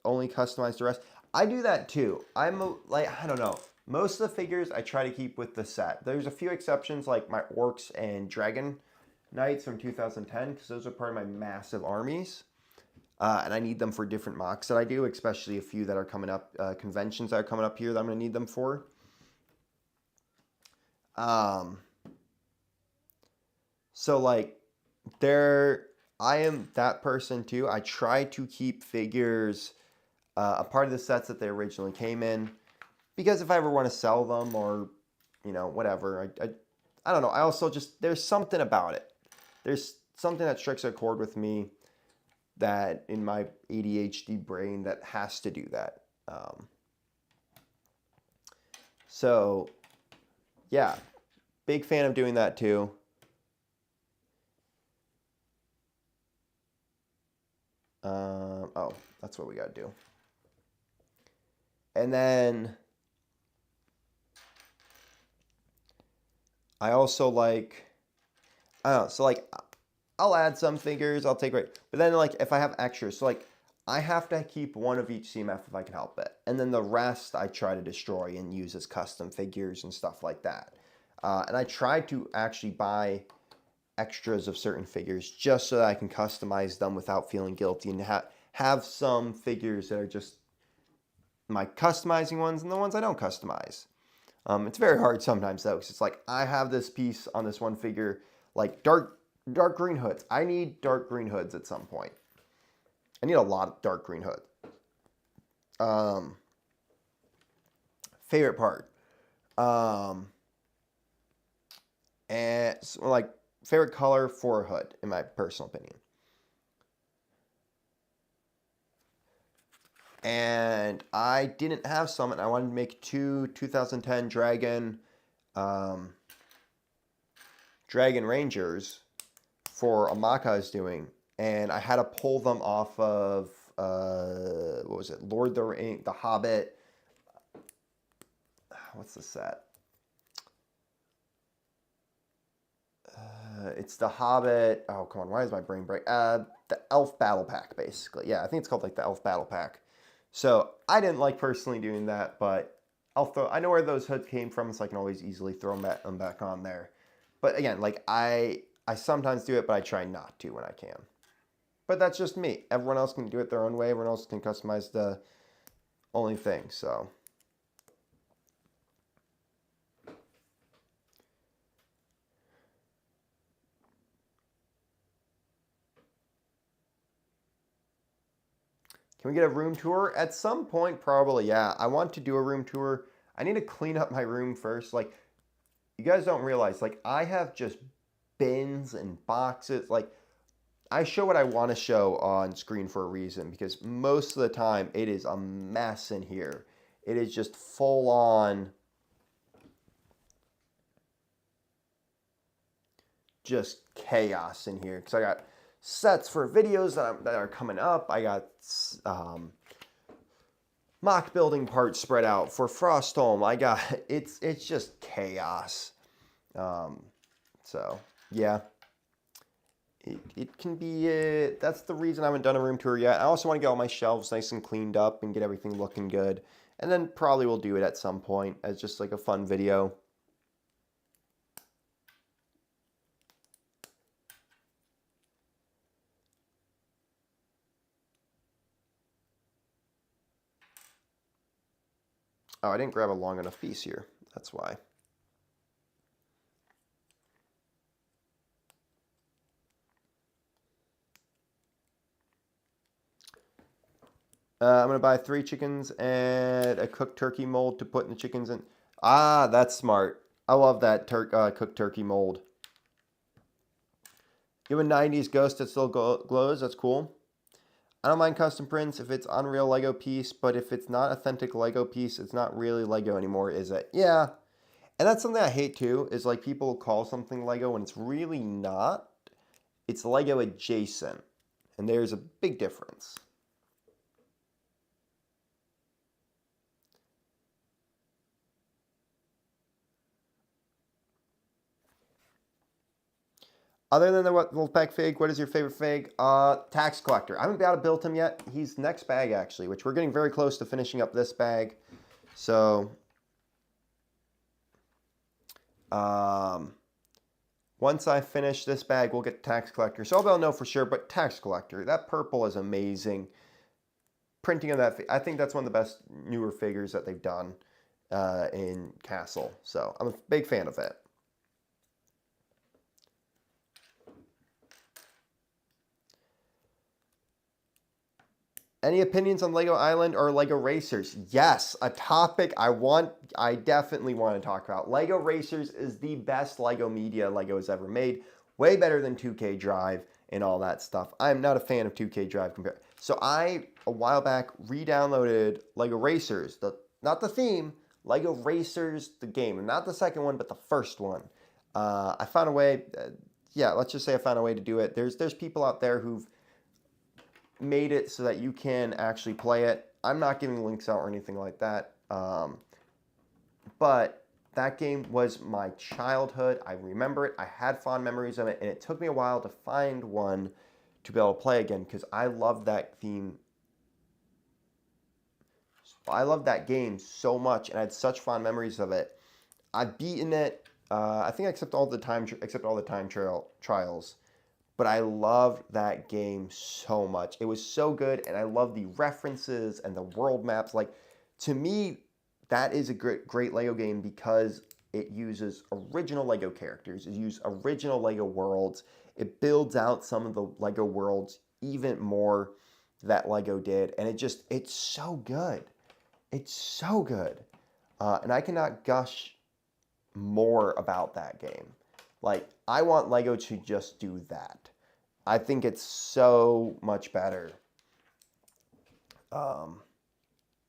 only customize the rest. I do that too. I don't know. Most of the figures I try to keep with the set. There's a few exceptions like my Orcs and Dragon Knights from 2010 because those are part of my massive armies. And I need them for different mocks that I do, especially a few that are coming up, conventions that are coming up here that I'm going to need them for. So like I am that person too. I try to keep figures a part of the sets that they originally came in because if I ever want to sell them or whatever, I don't know. I also just there's something about it. There's something that strikes a chord with me that in my ADHD brain that has to do that. So yeah, big fan of doing that too. Oh, that's what we got to do. And then I also like, I don't know, so like I'll add some figures, I'll take right. But then like if I have extras, so like I have to keep one of each CMF if I can help it. And then the rest I try to destroy and use as custom figures and stuff like that. And I tried to actually buy extras of certain figures just so that I can customize them without feeling guilty and have some figures that are just my customizing ones and the ones I don't customize. It's very hard sometimes though, because it's like I have this piece on this one figure, like dark green hoods. I need dark green hoods at some point. I need a lot of dark green hood. Favorite part. And so, like favorite color for a hood, in my personal opinion. And I didn't have some, and I wanted to make two 2010 Dragon Rangers for a mock I was doing, and I had to pull them off of what was it? Lord of the Rings, The Hobbit. What's the set? It's The Hobbit. Oh, come on. Why is my brain break? The Elf Battle Pack, basically. Yeah, I think it's called like the Elf Battle Pack. So I didn't like personally doing that, but I know where those hoods came from, so I can always easily throw them back on there. But again, like I sometimes do it, but I try not to when I can. But that's just me. Everyone else can do it their own way. Everyone else can customize the only thing, so. Can we get a room tour? At some point, probably, yeah. I want to do a room tour. I need to clean up my room first. Like, you guys don't realize, like, I have just bins and boxes. Like, I show what I want to show on screen for a reason, because most of the time it is a mess in here. It is just full on just chaos in here, because I got sets for videos that are coming up. I got mock building parts spread out for Frostholm. I got it's just chaos. So yeah. It can be, that's the reason I haven't done a room tour yet. I also want to get all my shelves nice and cleaned up and get everything looking good. And then probably we'll do it at some point as just like a fun video. Oh, I didn't grab a long enough piece here. That's why. I'm going to buy 3 chickens and a cooked turkey mold to put in the chickens in. Ah, that's smart. I love that cooked turkey mold. You have a 90s ghost that still glows. That's cool. I don't mind custom prints if it's Unreal Lego piece, but if it's not authentic Lego piece, it's not really Lego anymore, is it? Yeah. And that's something I hate too, is like people call something Lego when it's really not. It's Lego adjacent. And there's a big difference. Other than the Wolfpack fig, what is your favorite fig? Tax Collector. I haven't been able to build him yet. He's next bag, actually, which we're getting very close to finishing up this bag. So, once I finish this bag, we'll get Tax Collector. So I'll know for sure, but Tax Collector, that purple is amazing. Printing of that, I think that's one of the best newer figures that they've done in Castle. So I'm a big fan of it. Any opinions on Lego Island or Lego Racers? Yes, a topic I definitely want to talk about. Lego Racers is the best Lego media Lego has ever made. Way better than 2K Drive and all that stuff. I'm not a fan of 2K Drive compared. So I, a while back, re-downloaded Lego Racers. Not the theme, Lego Racers, the game. Not the second one, but the first one. I found a way, yeah, let's just say I found a way to do it. There's people out there who've made it so that you can actually play it. I'm not giving links out or anything like that. But that game was my childhood. I remember it. I had fond memories of it, and it took me a while to find one to be able to play again because I love that theme. I love that game so much, and I had such fond memories of it. I've beaten it I think except all the time trials. But I loved that game so much. It was so good, and I love the references and the world maps. Like, to me, that is a great Lego game because it uses original Lego characters. It uses original Lego worlds. It builds out some of the Lego worlds even more that Lego did, and it's so good. It's so good, and I cannot gush more about that game. Like, I want Lego to just do that. I think it's so much better. But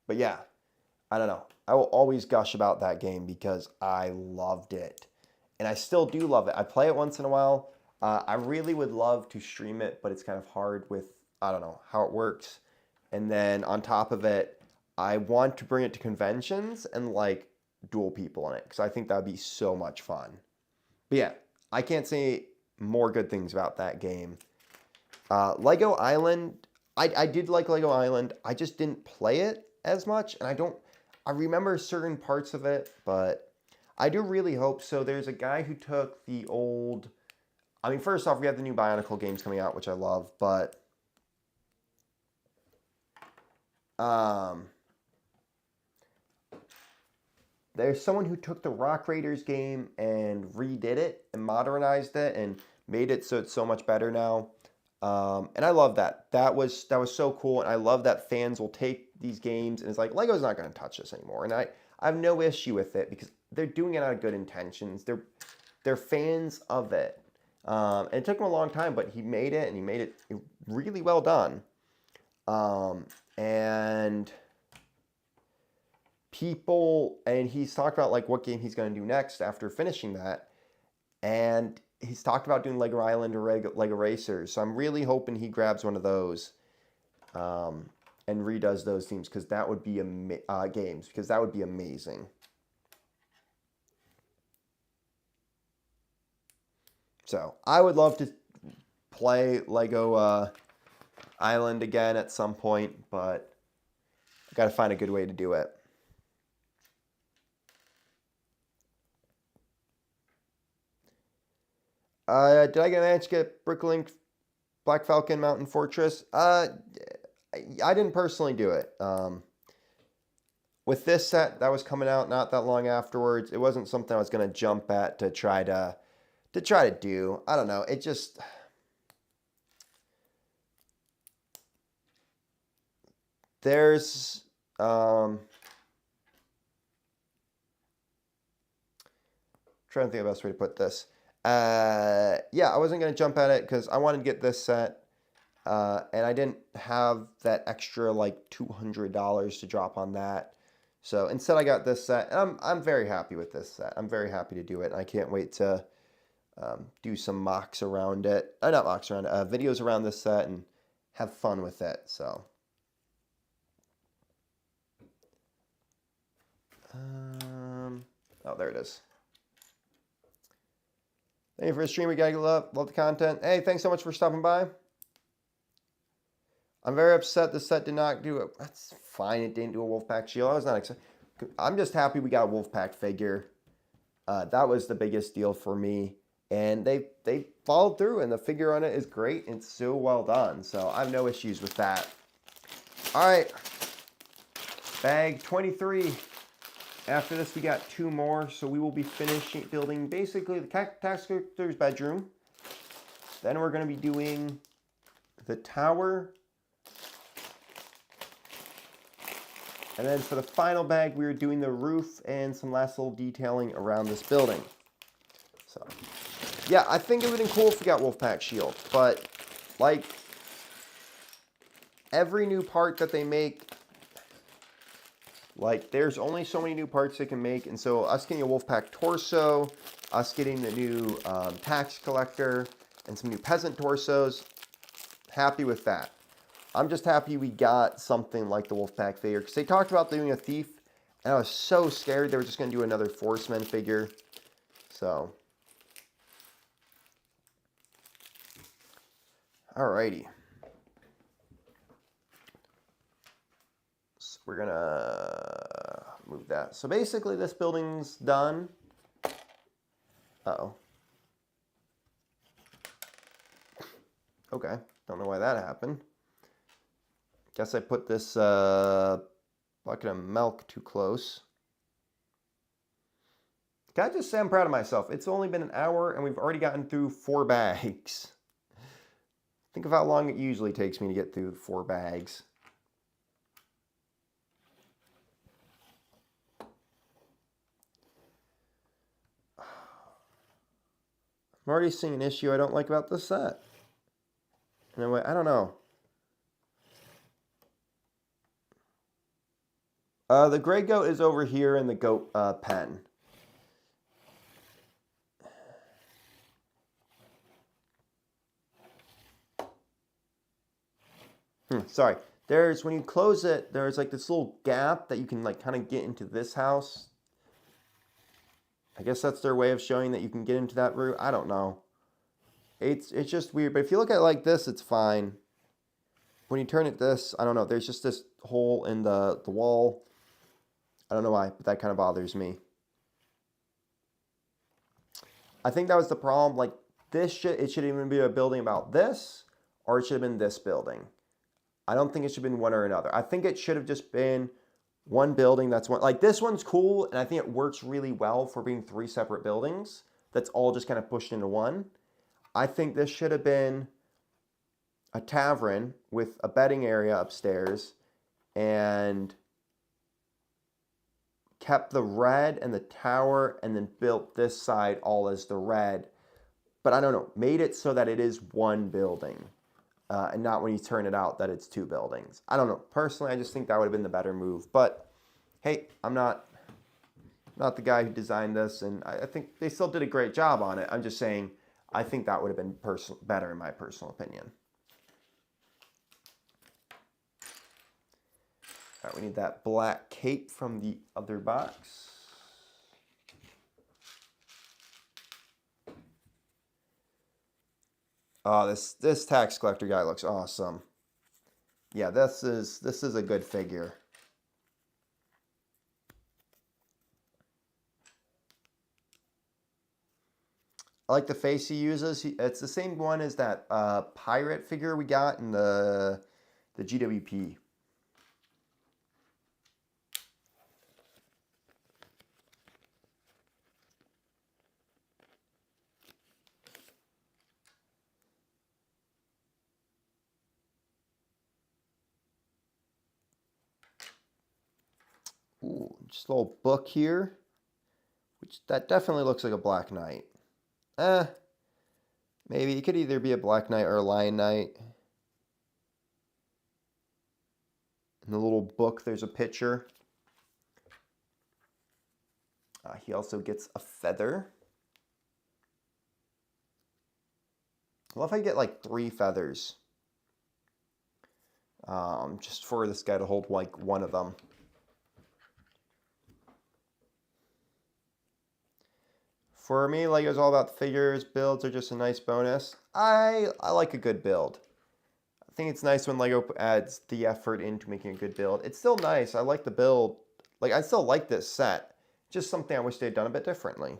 yeah, I don't know. I will always gush about that game because I loved it. And I still do love it. I play it once in a while. I really would love to stream it, but it's kind of hard with, I don't know, how it works. And then on top of it, I want to bring it to conventions and like duel people in it because I think that would be so much fun. But yeah, I can't say more good things about that game. Lego Island, I did like Lego Island. I just didn't play it as much, and I remember certain parts of it, but I do really hope so. There's a guy who took the old, I mean, first off, we have the new Bionicle games coming out, which I love, but there's someone who took the Rock Raiders game and redid it and modernized it and made it so it's so much better now. And I love that. That was so cool, and I love that fans will take these games and it's like Lego's not going to touch this anymore. And I have no issue with it because they're doing it out of good intentions. They're fans of it. And it took him a long time, but he made it, and he made it really well done. And people, and he's talked about like what game he's going to do next after finishing that, and he's talked about doing Lego Island or Lego Racers. So I'm really hoping he grabs one of those and redoes those themes because that would be games because that would be amazing. So I would love to play Lego Island again at some point, but I got to find a good way to do it. Did I get a chance to get Bricklink Black Falcon Mountain Fortress? I didn't personally do it. With this set that was coming out not that long afterwards, it wasn't something I was going to jump at to try to do. I don't know. It just there's trying to think of the best way to put this. Yeah, I wasn't going to jump at it because I wanted to get this set, and I didn't have that extra like $200 to drop on that. So instead, I got this set, and I'm very happy with this set. I'm very happy to do it, and I can't wait to do some mocks around it. Not mocks around it, videos around this set, and have fun with it. So. Oh, there it is. Thank you for the stream. We gotta love the content. Hey, thanks so much for stopping by. I'm very upset the set did not do it. That's fine. It didn't do a Wolfpack shield. I was not excited. I'm just happy we got a Wolfpack figure. That was the biggest deal for me. And they followed through, and the figure on it is great. It's so well done. So I have no issues with that. All right. Bag 23. After this, we got 2 more, so we will be finishing building basically the tax collector's bedroom. Then we're going to be doing the tower. And then for the final bag, we're doing the roof and some last little detailing around this building. So, yeah, I think it would have been cool if we got Wolfpack Shield, but like every new part that they make, like, there's only so many new parts they can make, and so us getting a Wolfpack torso, us getting the new tax collector, and some new peasant torsos, happy with that. I'm just happy we got something like the Wolfpack figure, because they talked about doing a thief, and I was so scared they were just going to do another Forceman figure. So, alrighty. We're gonna move that. So basically this building's done. Uh-oh. Okay, don't know why that happened. Guess I put this bucket of milk too close. Can I just say I'm proud of myself? It's only been an hour and we've already gotten through 4 bags. Think of how long it usually takes me to get through 4 bags. I'm already seeing an issue I don't like about this set. In a way, I don't know. The gray goat is over here in the goat pen. Sorry. There's, when you close it, there's like this little gap that you can like kind of get into this house. I guess that's their way of showing that you can get into that room. I don't know. It's just weird. But if you look at it like this, it's fine. When you turn it this, I don't know. There's just this hole in the wall. I don't know why, but that kind of bothers me. I think that was the problem. Like this it should even be a building about this, or it should have been this building. I don't think it should have been one or another. I think it should have just been one building that's one. Like this one's cool, and I think it works really well for being 3 separate buildings. That's all just kind of pushed into one. I think this should have been a tavern with a betting area upstairs and kept the red and the tower and then built this side all as the red. But I don't know, made it so that it is one building. And not when you turn it out that it's 2 buildings. I don't know. Personally, I just think that would have been the better move. But hey, I'm not the guy who designed this, and I think they still did a great job on it. I'm just saying I think that would have been better in my personal opinion. All right, we need that black cape from the other box. Oh, this tax collector guy looks awesome. Yeah, this is a good figure. I like the face he uses. It's the same one as that pirate figure we got in the GWP. Ooh, just a little book here, which that definitely looks like a Black Knight. Maybe it could either be a Black Knight or a Lion Knight. In the little book, there's a picture. He also gets a feather. I love how you get like 3 feathers. Just for this guy to hold like one of them. For me, Lego's all about figures. Builds are just a nice bonus. I like a good build. I think it's nice when Lego adds the effort into making a good build. It's still nice. I like the build. Like, I still like this set. Just something I wish they'd done a bit differently.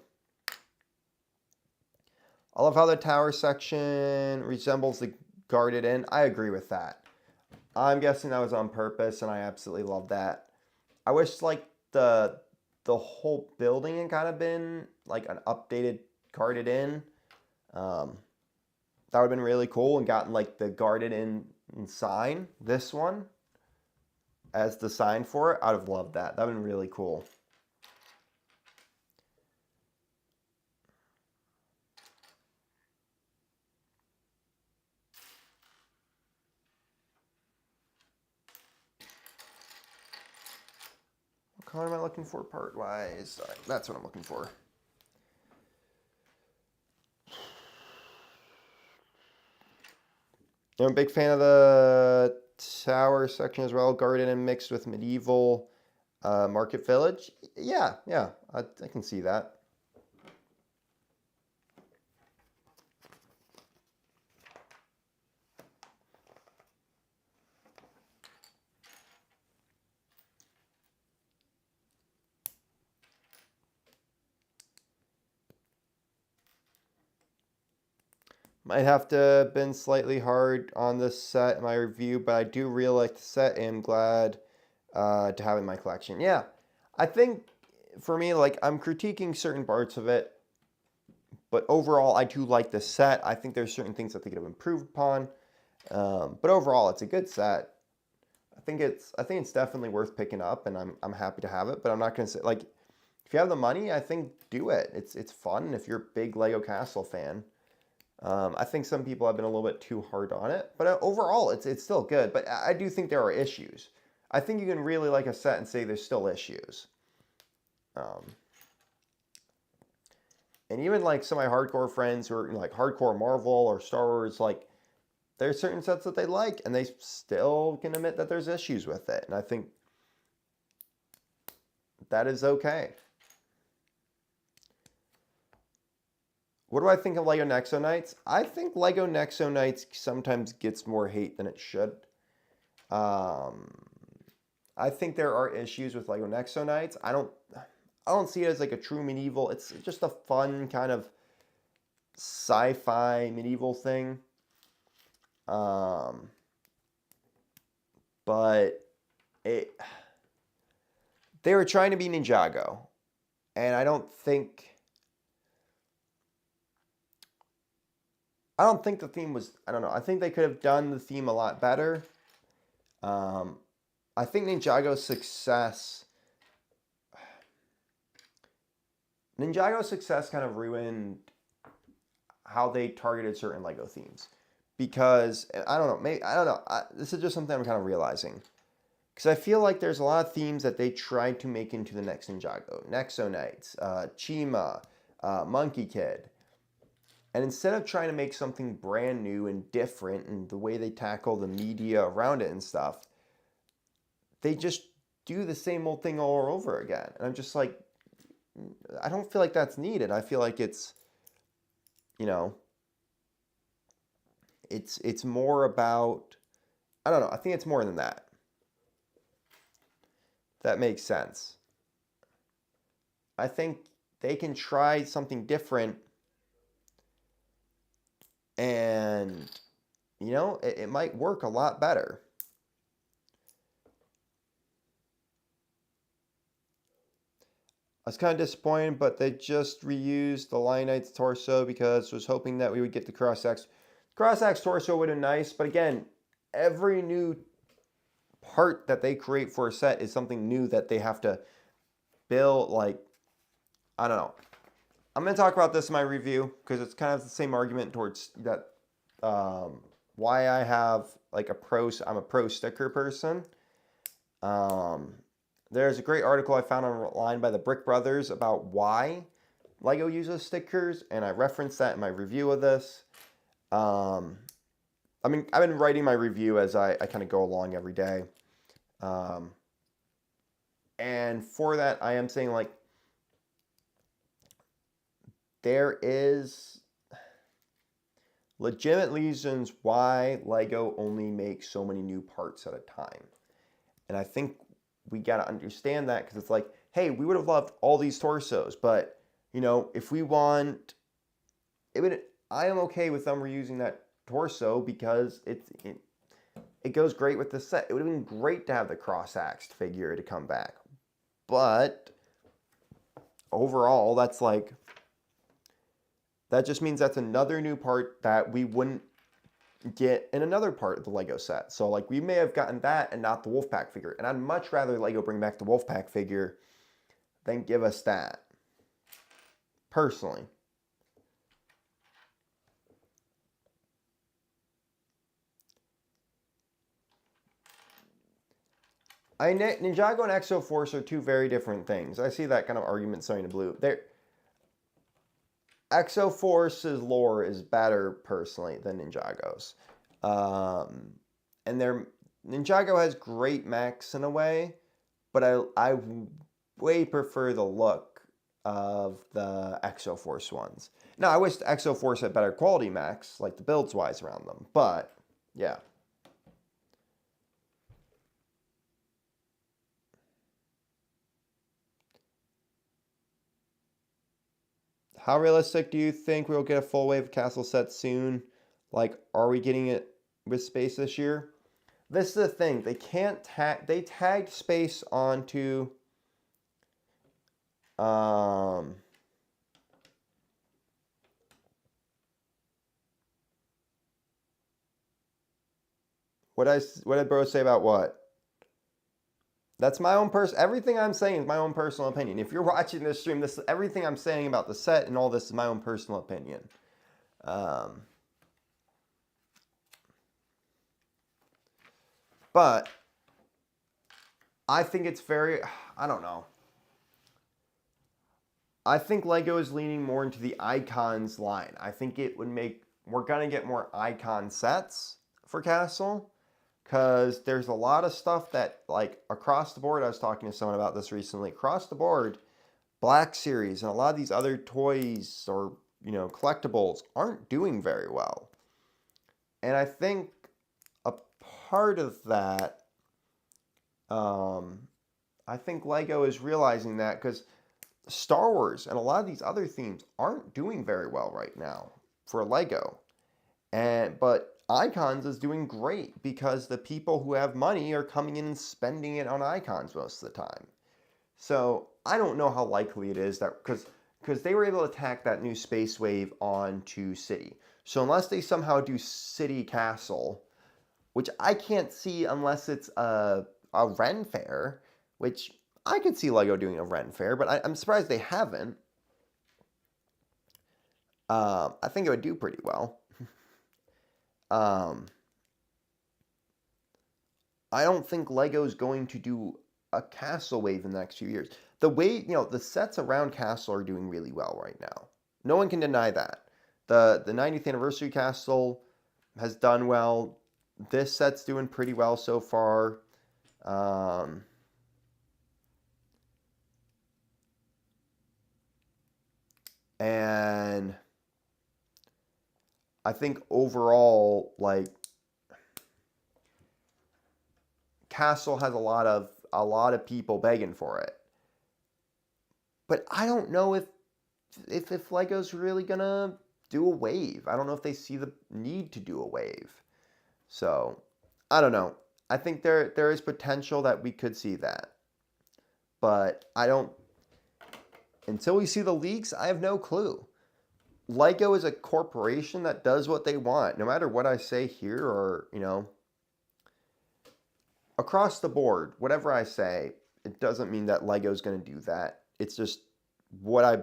I love how the tower section resembles the guarded inn. I agree with that. I'm guessing that was on purpose, and I absolutely love that. I wish, like, the whole building had kind of been like an updated guarded inn. That would have been really cool, and gotten like the guarded inn sign, this one, as the sign for it. I'd have loved that. That would have been really cool. What color am I looking for part-wise? All right, that's what I'm looking for. I'm a big fan of the tower section as well, guarded and mixed with medieval market village. Yeah, I can see that. Might have to have been slightly hard on this set in my review, but I do really like the set and I'm glad to have it in my collection. Yeah, I think for me, like, I'm critiquing certain parts of it, but overall, I do like the set. I think there's certain things that they could have improved upon, but overall, it's a good set. I think it's definitely worth picking up, and I'm happy to have it. But I'm not gonna say, like, if you have the money, I think do it. It's fun if you're a big Lego Castle fan. I think some people have been a little bit too hard on it, but overall, it's still good. But I do think there are issues. I think you can really like a set and say there's still issues. Um, and even like some of my hardcore friends who are like hardcore Marvel or Star Wars, like there's certain sets that they like, and they still can admit that there's issues with it. And I think that is okay. What do I think of Lego Nexo Knights? I think Lego Nexo Knights sometimes gets more hate than it should. Um, I think there are issues with Lego Nexo Knights. I don't see it as like a true medieval. It's just a fun kind of sci-fi medieval thing. But it they were trying to be Ninjago, and I don't think the theme was, I don't know. I think they could have done the theme a lot better. Um, I think Ninjago's success kind of ruined how they targeted certain Lego themes. Because I don't know, maybe I don't know. This is just something I'm kind of realizing. Because I feel like there's a lot of themes that they tried to make into the next Ninjago. Nexo Knights, Chima, Monkey Kid. And instead of trying to make something brand new and different and the way they tackle the media around it and stuff, they just do the same old thing all over again. And I'm just like, I don't feel like that's needed. I feel like it's, you know, it's more about, I don't know, I think it's more than that. That makes sense. I think they can try something different and, you know, it might work a lot better. I was kind of disappointed, but they just reused the Lion Knight's torso because I was hoping that we would get the Cross-Axe. Cross-Axe torso would have been nice, but again, every new part that they create for a set is something new that they have to build. Like, I don't know. I'm going to talk about this in my review because it's kind of the same argument towards that. Why I have like I'm a pro sticker person. There's a great article I found online by the Brick Brothers about why Lego uses stickers, and I referenced that in my review of this. I mean, I've been writing my review as I kind of go along every day. And for that, I am saying, like, there is legitimate reasons why Lego only makes so many new parts at a time. And I think we got to understand that because it's like, hey, we would have loved all these torsos, but, you know, if we want, I am okay with them reusing that torso because it goes great with the set. It would have been great to have the cross-axed figure to come back. But overall, that just means that's another new part that we wouldn't get in another part of the Lego set. So like we may have gotten that and not the Wolfpack figure. And I'd much rather Lego bring back the Wolfpack figure than give us that. Personally. Ninjago and Exo Force are two very different things. I see that kind of argument starting to blue. Exo Force's lore is better personally than Ninjago's. And Ninjago has great mechs in a way, but I way prefer the look of the Exo Force ones. Now, I wish the Exo Force had better quality mechs, like the builds wise around them, but yeah. How realistic do you think we'll get a full wave of castle sets soon? Like, are we getting it with space this year? This is the thing. They can't tag. They tagged space onto. Um, what did bro say about what? That's my own everything I'm saying is my own personal opinion. If you're watching this stream, this everything I'm saying about the set and all this is my own personal opinion. But I think it's very, I don't know. I think Lego is leaning more into the icons line. I think it would make, we're going to get more icon sets for Castle because there's a lot of stuff that, like, across the board, I was talking to someone about this recently, across the board, Black Series and a lot of these other toys or, collectibles aren't doing very well. And I think a part of that, I think Lego is realizing that because Star Wars and a lot of these other themes aren't doing very well right now for Lego. But Icons is doing great because the people who have money are coming in and spending it on Icons most of the time. So I don't know how likely it is that because they were able to tack that new Space Wave onto City. So unless they somehow do City Castle, which I can't see unless it's a Ren Fair, which I could see Lego doing a Ren Fair, but I'm surprised they haven't. I think it would do pretty well. I don't think Lego's going to do a Castle Wave in the next few years. The way, the sets around Castle are doing really well right now. No one can deny that. The 90th Anniversary Castle has done well. This set's doing pretty well so far. And I think overall, like, Castle has a lot of people begging for it. But I don't know if Lego's really gonna do a wave. I don't know if they see the need to do a wave. So I don't know. I think there is potential that we could see that. But I don't, until we see the leaks, I have no clue. Lego is a corporation that does what they want. No matter what I say here or, across the board, whatever I say, it doesn't mean that Lego's going to do that. It's just what I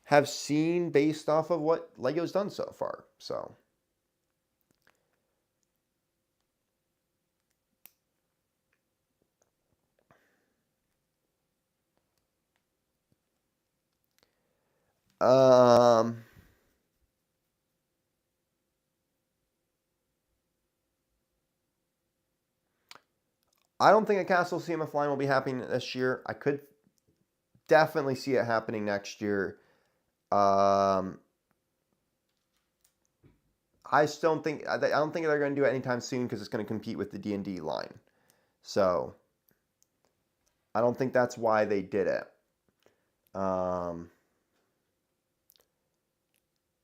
have seen based off of what Lego's done so far. So I don't think a Castle CMF line will be happening this year. I could definitely see it happening next year. I still don't think I don't think they're going to do it anytime soon because it's going to compete with the D&D line. So I don't think that's why they did it.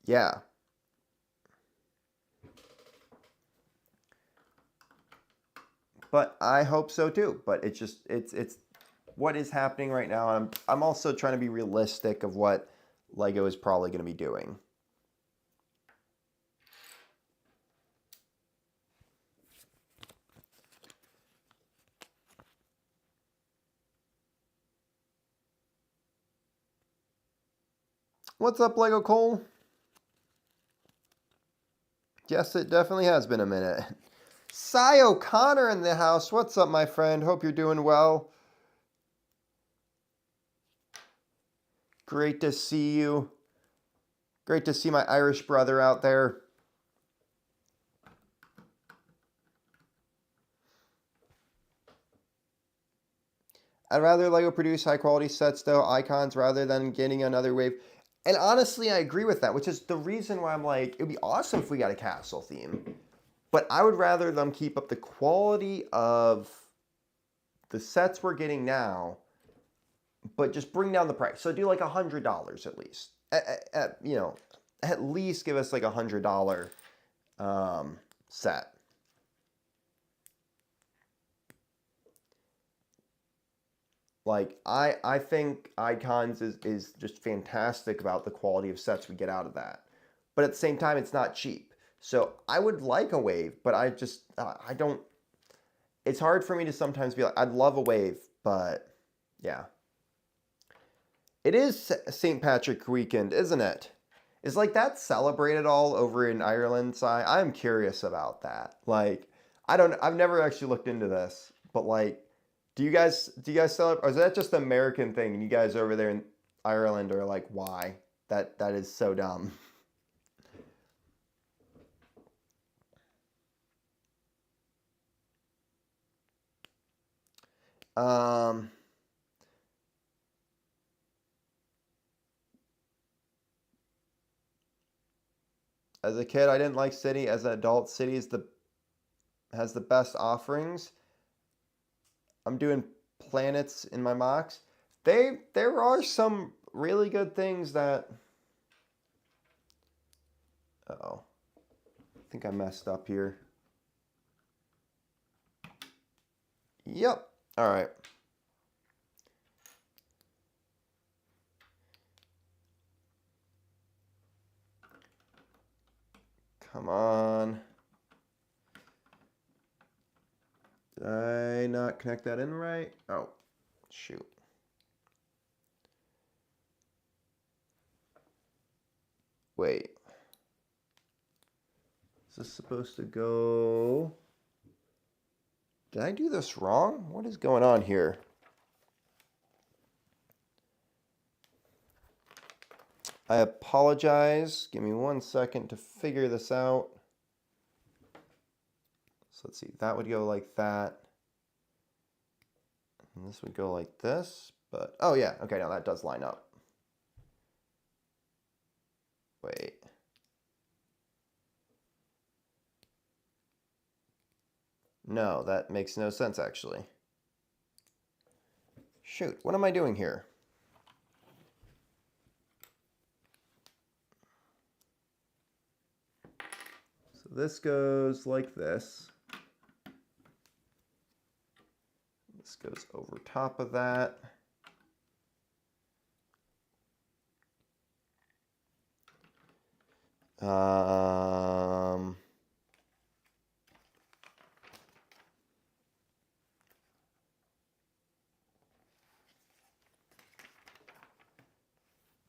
Yeah. But I hope so too. But it's just it's what is happening right now. I'm also trying to be realistic of what Lego is probably going to be doing. What's up, Lego Cole? Yes, it definitely has been a minute. Cy O'Connor in the house. What's up, my friend? Hope you're doing well. Great to see you. Great to see my Irish brother out there. I'd rather Lego produce high quality sets, though, icons, rather than getting another wave. And honestly, I agree with that, which is the reason why I'm like, it'd be awesome if we got a castle theme. But I would rather them keep up the quality of the sets we're getting now, but just bring down the price. So do like $100 at least. At least give us like $100 set. Like, I think Icons is just fantastic about the quality of sets we get out of that. But at the same time, it's not cheap. So I would like a wave, but I just, I don't, it's hard for me to sometimes be like, I'd love a wave, but yeah. It is St. Patrick weekend, isn't it? Is like that celebrated all over in Ireland? So I'm curious about that. Like, I've never actually looked into this, but like, do you guys celebrate, or is that just an American thing? And you guys over there in Ireland are like, why? That is so dumb. Um, as a kid, I didn't like City. As an adult, City has the best offerings. I'm doing planets in my mocks. There are some really good things that. Oh, I think I messed up here. Yep. All right. Come on. Did I not connect that in right? Oh, shoot. Wait. Is this supposed to go? Did I do this wrong? What is going on here? I apologize. Give me 1 second to figure this out. So let's see. That would go like that. And this would go like this. But, oh yeah. Okay, now that does line up. Wait. No, that makes no sense actually. Shoot, what am I doing here? So this goes like this. This goes over top of that.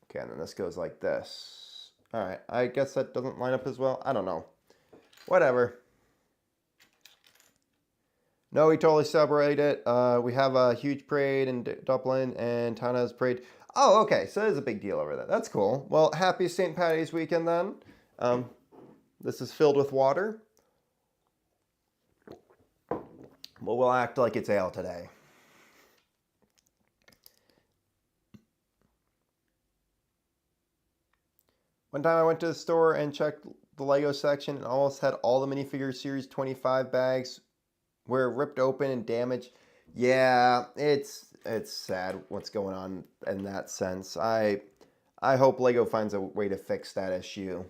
Okay, and then this goes like this. All right, I guess that doesn't line up as well. I don't know. Whatever. No, we totally celebrate it. We have a huge parade in Dublin, and town has parade. Oh, okay, so there's a big deal over there. That's cool. Well, happy St. Patty's weekend then. This is filled with water. Well, we'll act like it's ale today. One time I went to the store and checked the Lego section and almost had all the minifigure Series 25 bags were ripped open and damaged. Yeah, it's sad what's going on in that sense. I hope Lego finds a way to fix that issue.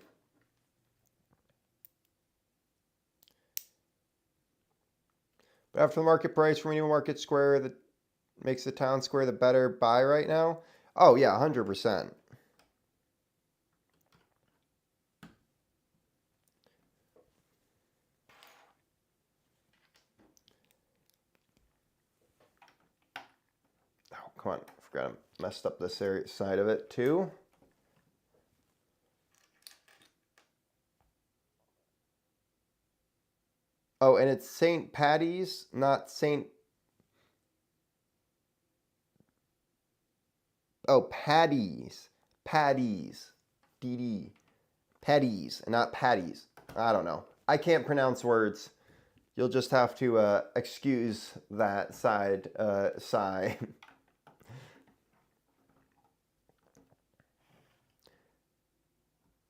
But after the market price for Medium Market Square that makes the town square the better buy right now. Oh yeah, 100%. Oh, come on. I forgot I messed up this area, side of it too. Oh, and it's St. Patty's, not St. Oh, Patties. Patties. DD. Patties, and not patties. I don't know. I can't pronounce words. You'll just have to excuse that side sigh.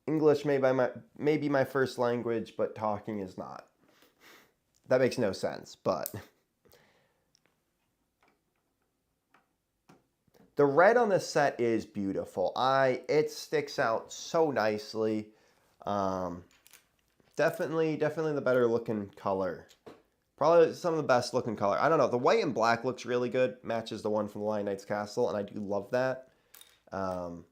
English may be my first language, but talking is not. That makes no sense, but the red on this set is beautiful. It sticks out so nicely. Definitely the better looking color. Probably some of the best looking color. I don't know. The white and black looks really good. Matches the one from the Lion Knights Castle, and I do love that. And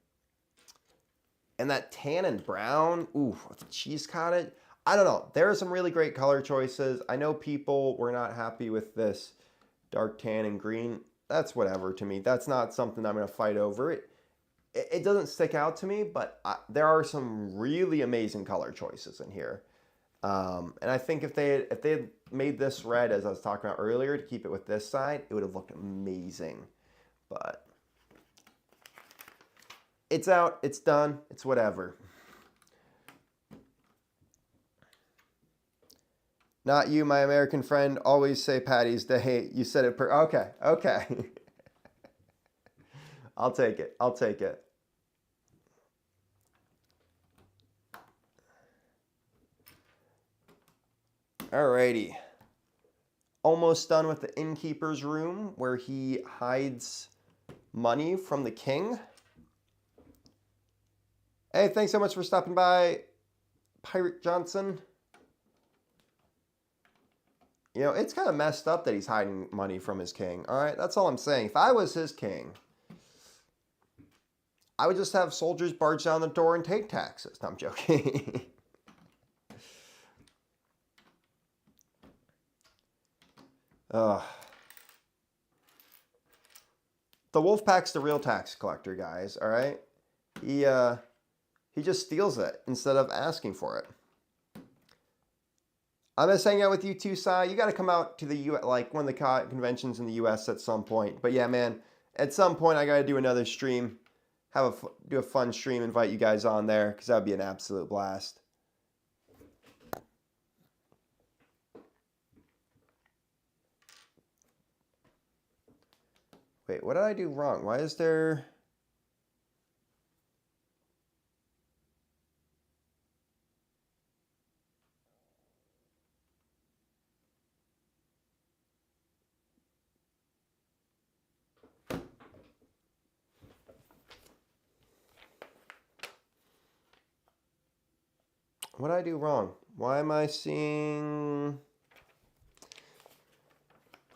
that tan and brown, ooh, with the cheese cottage. I don't know. There are some really great color choices. I know people were not happy with this dark tan and green. That's whatever to me. That's not something I'm going to fight over. It doesn't stick out to me, but there are some really amazing color choices in here. And I think if they had made this red, as I was talking about earlier, to keep it with this side, it would have looked amazing. But it's out. It's done. It's whatever. Not you, my American friend. Always say Patty's Day. You said it okay. Okay. I'll take it. I'll take it. Alrighty. Almost done with the innkeeper's room where he hides money from the king. Hey, thanks so much for stopping by, Pirate Johnson. You know, it's kind of messed up that he's hiding money from his king. All right, that's all I'm saying. If I was his king, I would just have soldiers barge down the door and take taxes. No, I'm joking. The Wolfpack's the real tax collector, guys. All right, he just steals it instead of asking for it. I'm just hanging out with you too, Sai. You got to come out to the U.S., like one of the conventions in the U.S. at some point. But yeah, man, at some point I got to do another stream, do a fun stream, invite you guys on there because that would be an absolute blast. Wait, what did I do wrong? Why is there... What did I do wrong? Why am I seeing...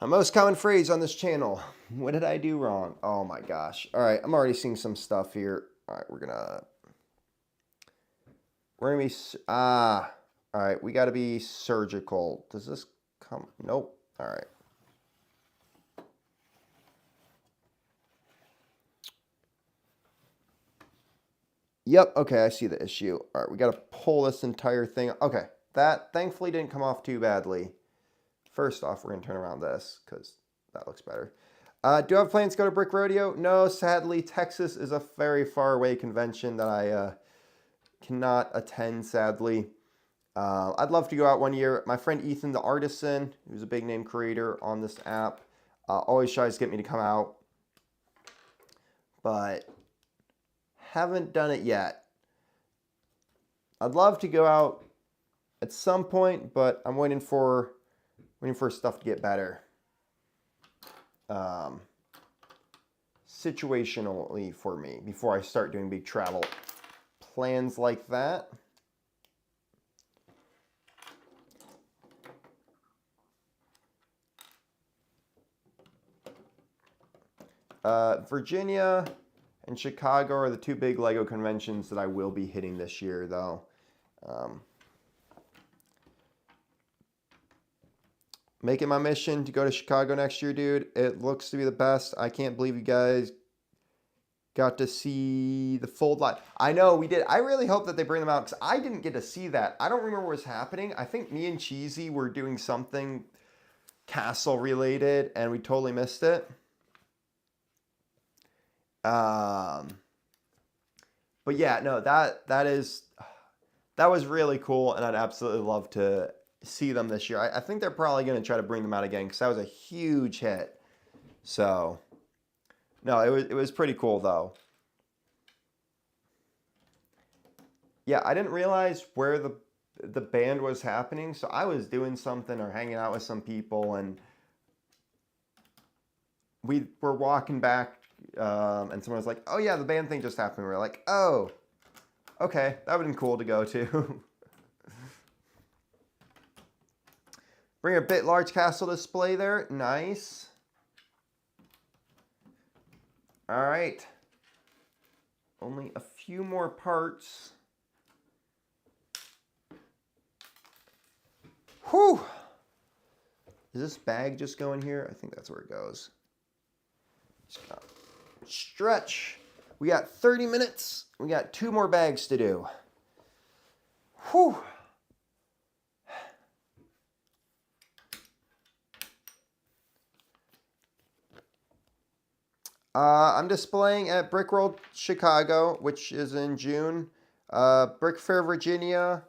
a most common phrase on this channel. What did I do wrong? Oh my gosh. All right, I'm already seeing some stuff here. All right, we're gonna be, all right, we gotta be surgical. Does this come? Nope. All right. Yep, okay, I see the issue. All right, we gotta pull this entire thing. Okay, that thankfully didn't come off too badly. First off, we're going to turn around this because that looks better. Do I have plans to go to Brick Rodeo? No, sadly, Texas is a very far away convention that I cannot attend, sadly. I'd love to go out one year. My friend Ethan the Artisan, who's a big name creator on this app, always tries to get me to come out. But haven't done it yet. I'd love to go out at some point, but I'm waiting for stuff to get better. Situationally for me before I start doing big travel plans like that. Virginia and Chicago are the two big LEGO conventions that I will be hitting this year, though. Making my mission to go to Chicago next year, dude. It looks to be the best. I can't believe you guys got to see the Fold line. I know we did. I really hope that they bring them out because I didn't get to see that. I don't remember what was happening. I think me and Cheesy were doing something castle related and we totally missed it. But yeah, no, that was really cool, and I'd absolutely love to see them this year. I think they're probably going to try to bring them out again because that was a huge hit. So, no, it was pretty cool though. Yeah, I didn't realize where the band was happening, so I was doing something or hanging out with some people, and we were walking back, and someone was like, "Oh yeah, the band thing just happened." We were like, "Oh, okay, that would have been cool to go to." Bring a bit large castle display there. Nice. All right. Only a few more parts. Whew. Is this bag just going here? I think that's where it goes. Just gonna stretch. We got 30 minutes. We got 2 more bags to do. Whew. I'm displaying at Brick World Chicago, which is in June. Brick Fair Virginia,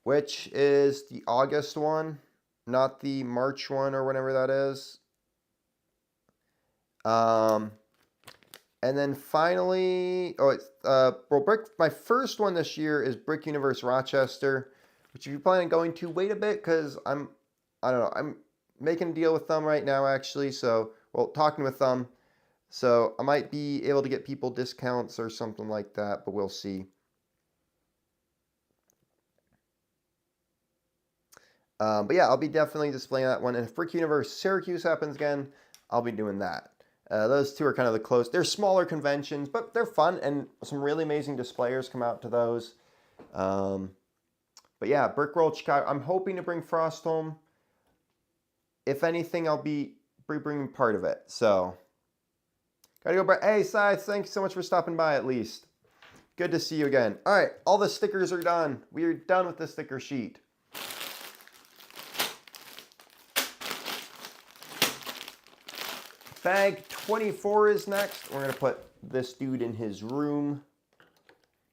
which is the August one, not the March one or whatever that is. And then finally, my first one this year is Brick Universe Rochester, which if you plan on going to, wait a bit, because I don't know, I'm making a deal with them right now, actually, so, well, talking with them, so I might be able to get people discounts or something like that, but we'll see. But yeah, I'll be definitely displaying that one, and if Brick Universe Syracuse happens again, I'll be doing that. Those two are kind of the close. They're smaller conventions, but they're fun, and some really amazing displayers come out to those. But yeah, Brick World Chicago. I'm hoping to bring Frost home. If anything, I'll be bringing part of it. So, gotta go. Hey, Scythe, thank you so much for stopping by at least. Good to see you again. All right, all the stickers are done. We are done with the sticker sheet. Bag 24 is next. We're going to put this dude in his room.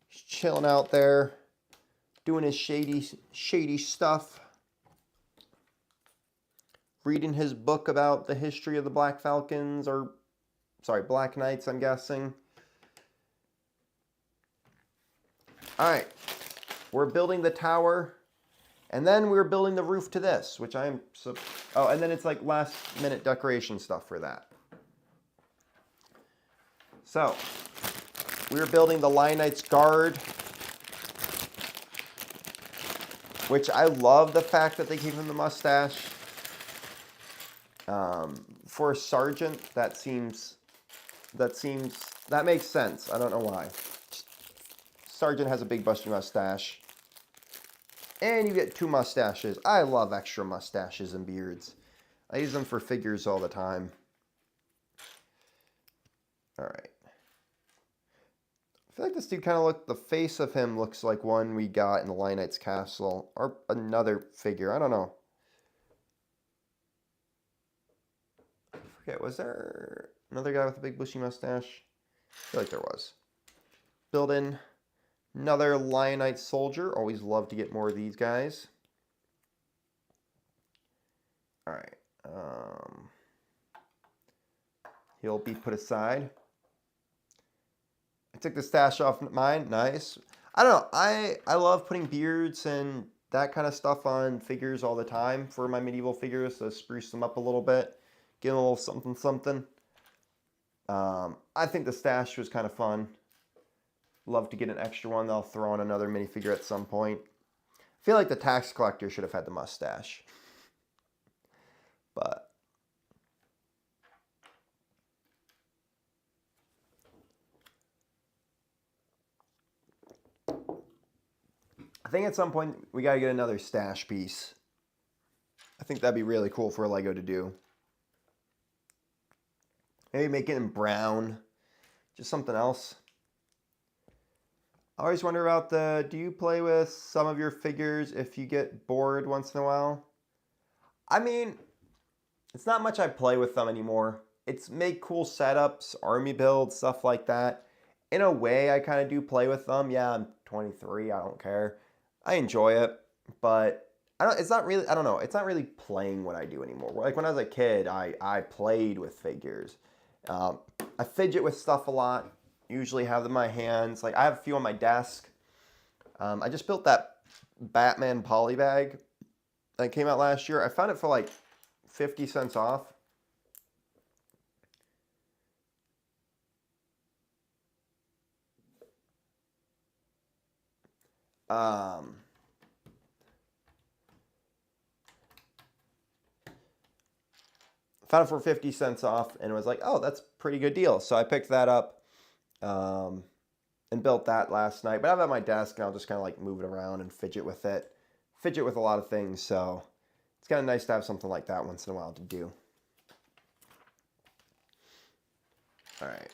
He's chilling out there, doing his shady stuff. Reading his book about the history of the Black Falcons, or, sorry, Black Knights, I'm guessing. All right, we're building the tower. And then we're building the roof to this, which I'm... Oh, and then it's like last-minute decoration stuff for that. So, we're building the Lion Knights Guard, which I love the fact that they gave him the mustache. For a sergeant, that makes sense. I don't know why. Sergeant has a big busty mustache. And you get 2 mustaches. I love extra mustaches and beards. I use them for figures all the time. Alright. I feel like this dude kind of the face of him looks like one we got in the Lion Knights Castle. Or another figure. I don't know. I forget, was there another guy with a big bushy mustache? I feel like there was. Build in another Lion Knight soldier. Always love to get more of these guys. Alright. He'll be put aside. I took the stash off mine. Nice. I don't know. I love putting beards and that kind of stuff on figures all the time for my medieval figures to spruce them up a little bit. Give them a little something something. I think the stash was kind of fun. Love to get an extra one. They'll throw on another minifigure at some point. I feel like the tax collector should have had the mustache. But I think at some point we gotta get another stash piece. I think that'd be really cool for LEGO to do. Maybe make it in brown. Just something else. I always wonder about do you play with some of your figures if you get bored once in a while? I mean, it's not much I play with them anymore. It's make cool setups, army builds, stuff like that. In a way, I kind of do play with them. Yeah, I'm 23, I don't care. I enjoy it, but it's not really playing what I do anymore. Like when I was a kid, I played with figures. I fidget with stuff a lot. Usually have them in my hands. Like I have a few on my desk. I just built that Batman poly bag that came out last year. I found it for like 50 cents off. found it for 50 cents off and was like, oh, that's a pretty good deal. So I picked that up and built that last night. But I have it at my desk and I'll just kind of like move it around and fidget with it. Fidget with a lot of things. So it's kind of nice to have something like that once in a while to do. All right.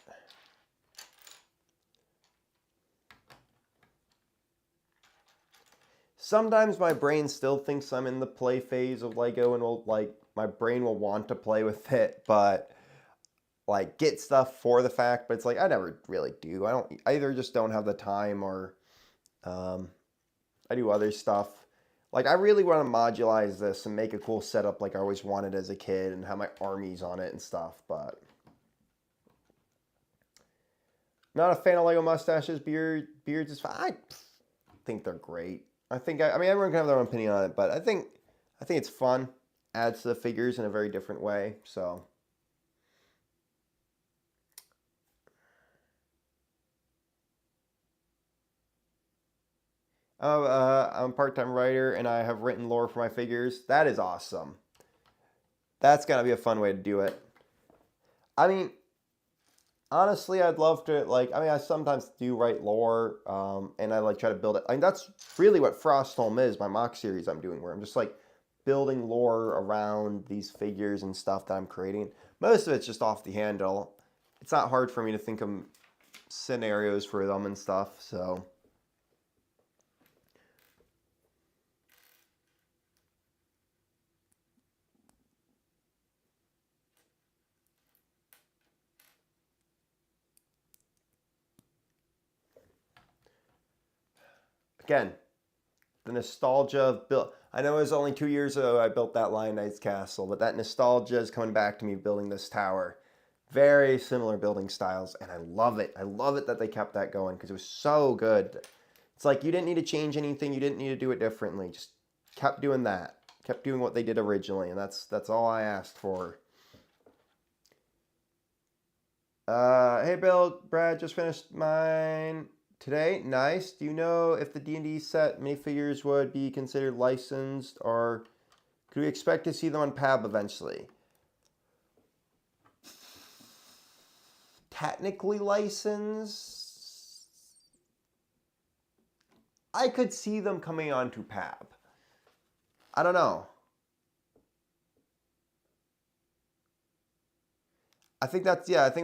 Sometimes my brain still thinks I'm in the play phase of Lego and will like my brain will want to play with it, but like get stuff for the fact, but it's like I never really do. I either just don't have the time or I do other stuff. Like I really want to modulize this and make a cool setup like I always wanted as a kid and have my armies on it and stuff, but not a fan of Lego mustaches, beards is fine. I think they're great. I mean everyone can have their own opinion on it, but I think it's fun. Adds to the figures in a very different way. So I'm a part-time writer and I have written lore for my figures. That is awesome. That's gotta be a fun way to do it. I mean, honestly, I'd love to I sometimes do write lore, and I like try to build it. I mean, that's really what Frostholm is, my mock series I'm doing, where I'm just like building lore around these figures and stuff that I'm creating. Most of it's just off the handle. It's not hard for me to think of scenarios for them and stuff, so. Again, the nostalgia of build. I know it was only 2 years ago I built that Lion Knight's castle, but that nostalgia is coming back to me building this tower. Very similar building styles, and I love it. I love it that they kept that going because it was so good. It's like you didn't need to change anything. You didn't need to do it differently. Just kept doing that. Kept doing what they did originally, and that's all I asked for. Hey Bill, Brad just finished mine today. Nice. Do you know if the D&D set minifigures would be considered licensed, or could we expect to see them on PAB eventually? Technically licensed, I could see them coming onto PAB. I don't know. I think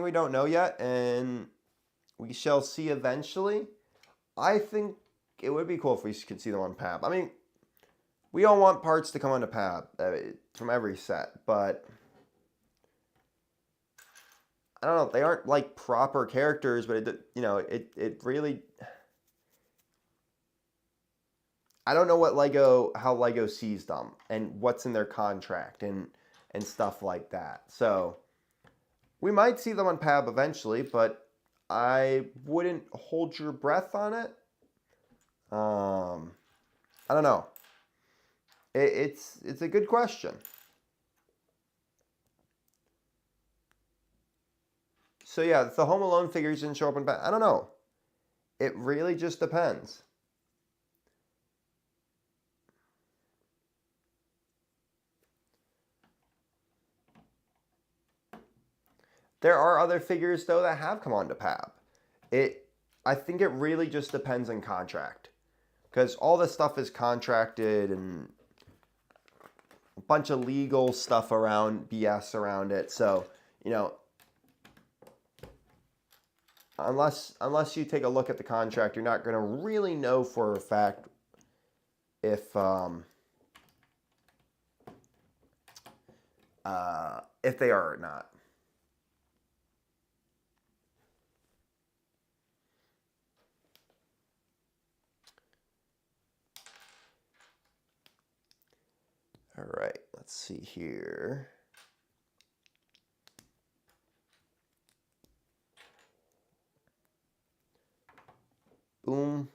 we don't know yet, and we shall see eventually. I think it would be cool if we could see them on PAB. I mean, we all want parts to come onto PAB from every set, but I don't know. They aren't like proper characters, but it really. I don't know how Lego sees them and what's in their contract and stuff like that. So we might see them on PAB eventually, but I wouldn't hold your breath on it. I don't know. It's a good question. So yeah, if the Home Alone figures didn't show up in PAB, I don't know. It really just depends. There are other figures though that have come onto PAB. I think it really just depends on contract, because all this stuff is contracted and a bunch of legal stuff around BS around it. So unless you take a look at the contract, you're not going to really know for a fact if they are or not. All right, let's see here. Boom.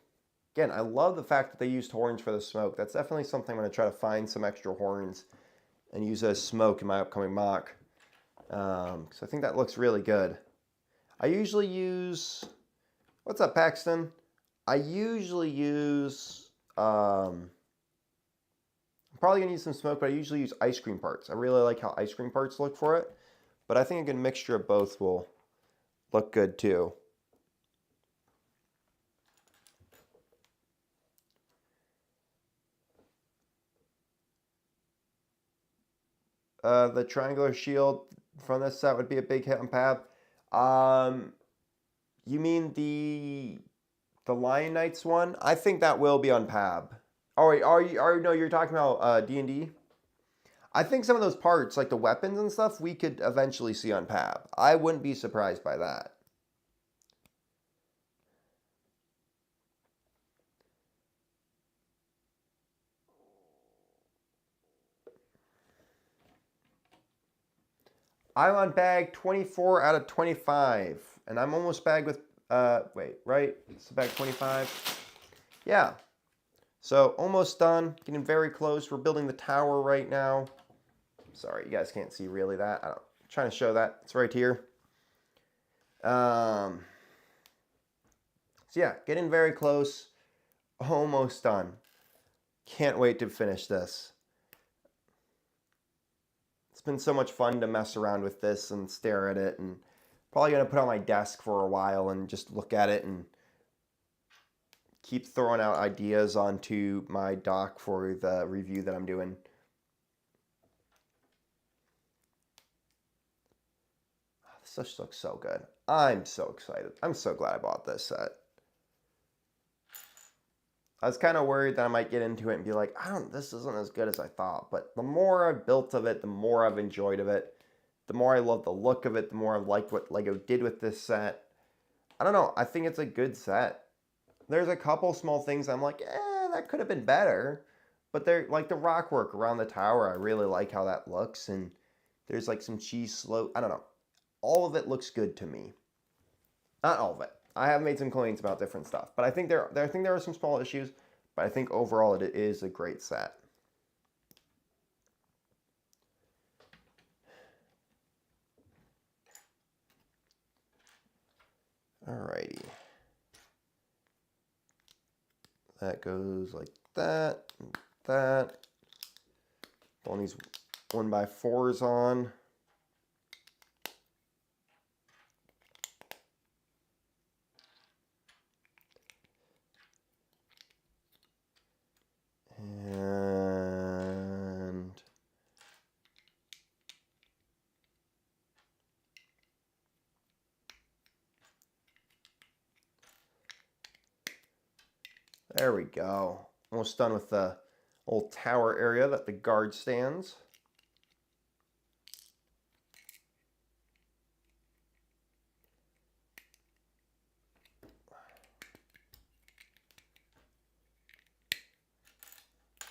Again, I love the fact that they used horns for the smoke. That's definitely something I'm going to try to find some extra horns and use as smoke in my upcoming mock. So I think that looks really good. I usually use... What's up, Paxton? I usually use... I'm probably going to use some smoke, but I usually use ice cream parts. I really like how ice cream parts look for it. But I think a good mixture of both will look good too. The triangular shield from this set would be a big hit on Pab. You mean the Lion Knights one? I think that will be on Pab. Oh wait, no, you're talking about D&D? I think some of those parts, like the weapons and stuff, we could eventually see on Pab. I wouldn't be surprised by that. I'm on bag 24 out of 25. And I'm almost bagged with, wait, right? It's bag 25. Yeah. So almost done. Getting very close. We're building the tower right now. Sorry, you guys can't see really that. I'm trying to show that. It's right here. So yeah, getting very close. Almost done. Can't wait to finish this. It's been so much fun to mess around with this and stare at it, and probably going to put it on my desk for a while and just look at it and keep throwing out ideas onto my doc for the review that I'm doing. This just looks so good. I'm so excited. I'm so glad I bought this set. I was kind of worried that I might get into it and be like, this isn't as good as I thought. But the more I've built of it, the more I've enjoyed of it. The more I love the look of it, the more I liked what LEGO did with this set. I don't know. I think it's a good set. There's a couple small things I'm like, that could have been better. But they're like the rock work around the tower. I really like how that looks. And there's like some cheese slope. I don't know. All of it looks good to me. Not all of it. I have made some complaints about different stuff, but I think there are some small issues, but I think overall it is a great set. Alrighty. That goes like that, and that. Putting these 1x4s on. And there we go. Almost done with the old tower area that the guard stands.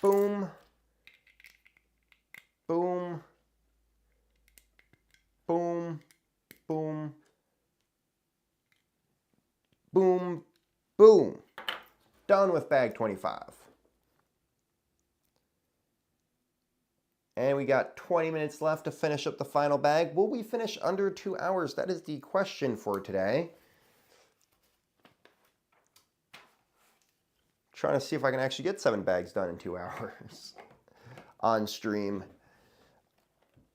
Boom. Boom. Boom. Boom. Boom. Boom. Done with bag 25. And we got 20 minutes left to finish up the final bag. Will we finish under 2 hours? That is the question for today. Trying to see if I can actually get 7 bags done in 2 hours on stream.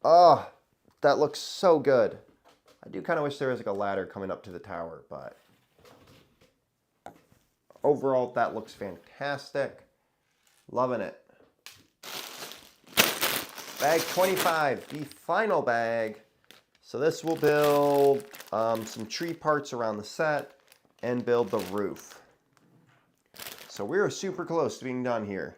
Oh, that looks so good. I do kind of wish there was like a ladder coming up to the tower, but overall that looks fantastic. Loving it. Bag 25, the final bag. So this will build some tree parts around the set and build the roof. So we're super close to being done here.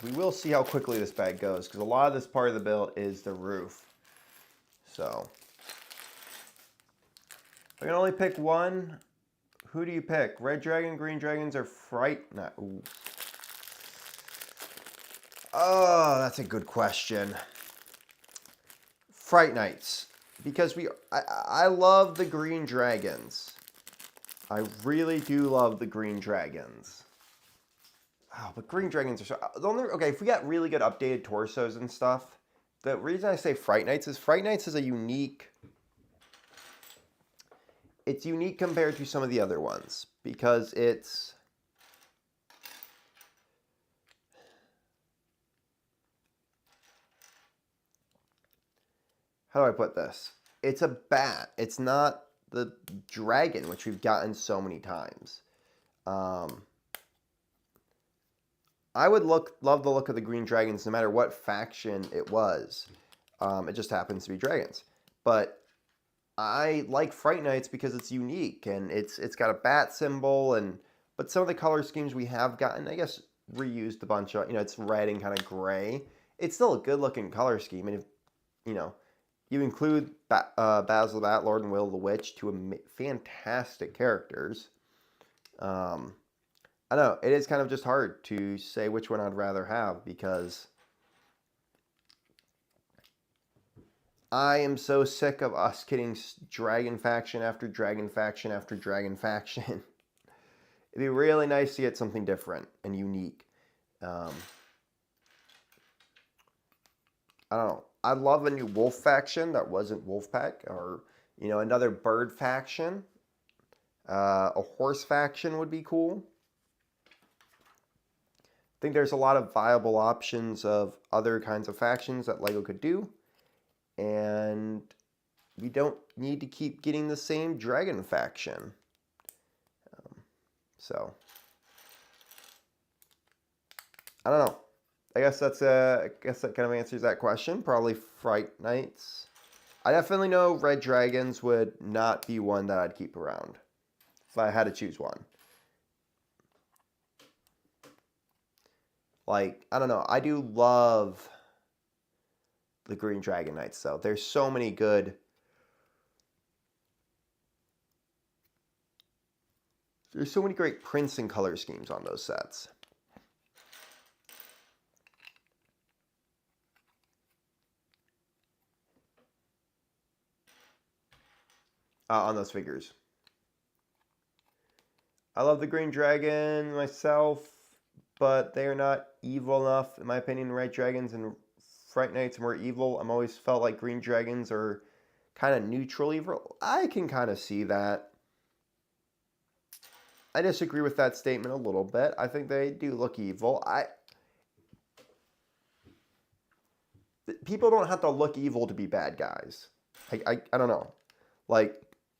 We will see how quickly this bag goes, because a lot of this part of the build is the roof. So, I can only pick one. Who do you pick? Red Dragon, Green Dragons, or Fright Night? Ooh. Oh, that's a good question. Fright Knights, because I love the Green Dragons. I really do love the Green Dragons. Oh, but green dragons are so. Okay, if we got really good updated torsos and stuff, the reason I say Fright Knights is a unique. It's unique compared to some of the other ones because it's. How do I put this? It's a bat. It's not the dragon, which we've gotten so many times. I would love the look of the green dragons no matter what faction it was. It just happens to be dragons. But I like Fright Knights because it's unique and it's got a bat symbol but some of the color schemes we have gotten, I guess, reused a bunch of, it's red and kind of gray. It's still a good looking color scheme, and if you include Basil the Batlord and Will the Witch, two fantastic characters. I don't know. It is kind of just hard to say which one I'd rather have because I am so sick of us getting dragon faction after dragon faction after dragon faction. It'd be really nice to get something different and unique. I don't know. I'd love a new wolf faction that wasn't Wolfpack, or another bird faction. A horse faction would be cool. I think there's a lot of viable options of other kinds of factions that LEGO could do, and we don't need to keep getting the same dragon faction. So I don't know. I guess that kind of answers that question. Probably Fright Knights. I definitely know Red Dragons would not be one that I'd keep around if I had to choose one. Like, I don't know. I do love the Green Dragon Knights, though. There's so many good. There's so many great prints and color schemes on those sets. On those figures. I love the Green Dragon myself, but they are not evil enough, in my opinion. Red Dragons and Fright Knights are more evil. I've always felt like Green Dragons are kind of neutral evil. I can kind of see that. I disagree with that statement a little bit. I think they do look evil. People don't have to look evil to be bad guys. I don't know. Like,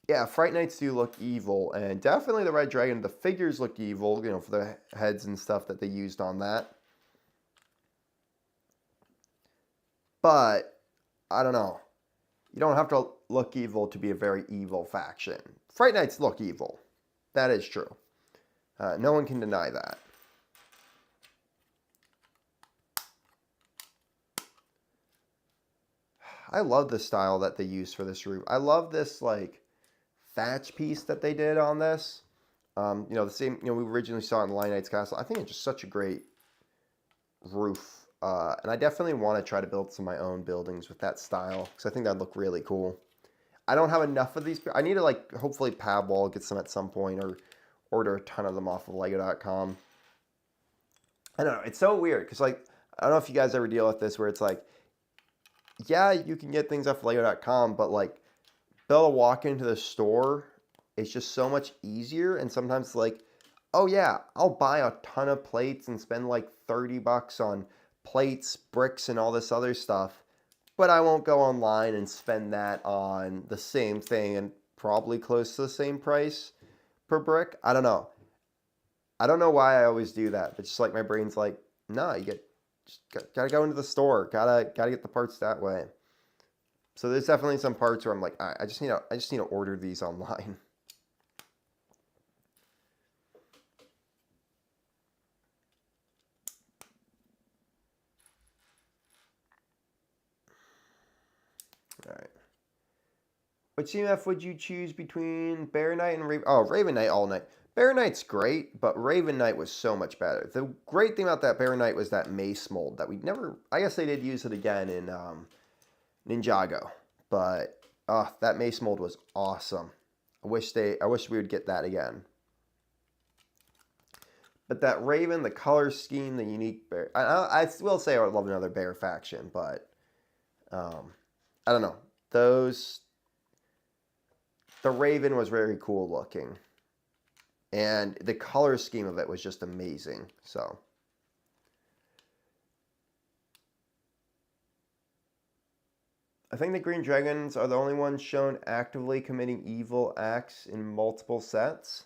yeah, Fright Knights do look evil, and definitely the Red Dragon, the figures look evil, for the heads and stuff that they used on that. But, I don't know. You don't have to look evil to be a very evil faction. Fright Knights look evil. That is true. No one can deny that. I love the style that they used for this roof. I love this, like, thatch piece that they did on this. The same, we originally saw in Lion Knight's Castle. I think it's just such a great roof. And I definitely want to try to build some of my own buildings with that style, because I think that'd look really cool. I don't have enough of these. I need to, like, hopefully Pabwall get some at some point, or order a ton of them off of Lego.com. I don't know. It's so weird, because, like, I don't know if you guys ever deal with this, where it's like, yeah, you can get things off Lego.com, but, like, be able to walk into the store is just so much easier. And sometimes, like, oh yeah, I'll buy a ton of plates and spend like $30 on plates, bricks, and all this other stuff, but I won't go online and spend that on the same thing and probably close to the same price per brick. I don't know. I don't know why I always do that, but just like my brain's like, no, gotta go into the store, gotta get the parts that way. So there's definitely some parts where I'm like, I just need to order these online. All right. Which CMF would you choose between Bear Knight and Raven? Oh, Raven Knight all night. Bear Knight's great, but Raven Knight was so much better. The great thing about that Bear Knight was that mace mold that we never. I guess they did use it again in Ninjago. But that mace mold was awesome. I wish we would get that again. But that Raven, the color scheme, the unique bear. I will say I would love another bear faction, but I don't know. Those. The Raven was very cool looking. And the color scheme of it was just amazing. So. I think the Green Dragons are the only ones shown actively committing evil acts in multiple sets.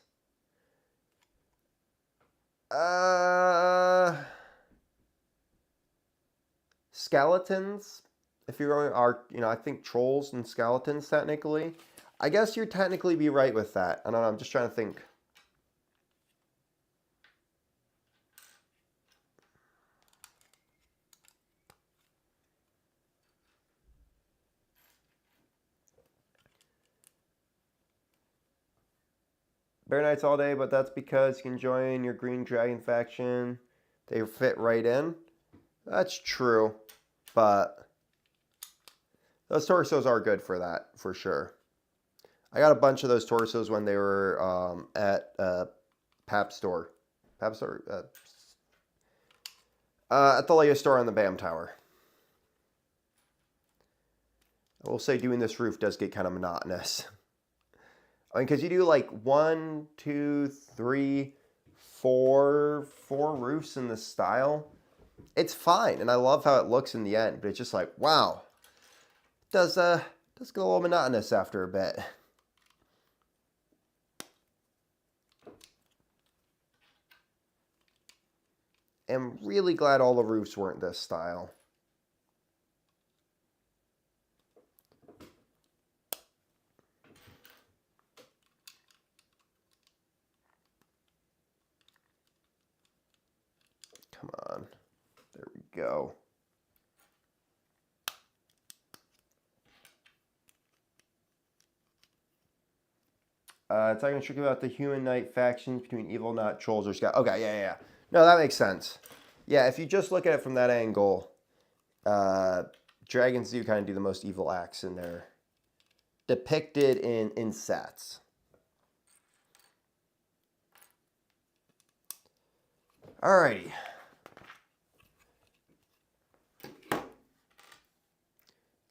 Skeletons, if you're going, are, I think trolls and skeletons technically. I guess you'd technically be right with that. I don't know, I'm just trying to think. Bear Knights all day, but that's because you can join your Green Dragon faction. They fit right in. That's true, but those torsos are good for that, for sure. I got a bunch of those torsos when they were at Pap Store. Pap Store? At the Lego store on the BAM Tower. I will say doing this roof does get kind of monotonous. I mean, because you do like 1, 2, 3, 4 roofs in this style. It's fine, and I love how it looks in the end, but it's just like, wow. It does get a little monotonous after a bit. I'm really glad all the roofs weren't this style. Come on. There we go. Talking strictly about the Human Knight factions between evil, not trolls or scout. Okay, yeah. No, that makes sense. Yeah, if you just look at it from that angle, dragons do kind of do the most evil acts in there. Depicted in sets. Alrighty.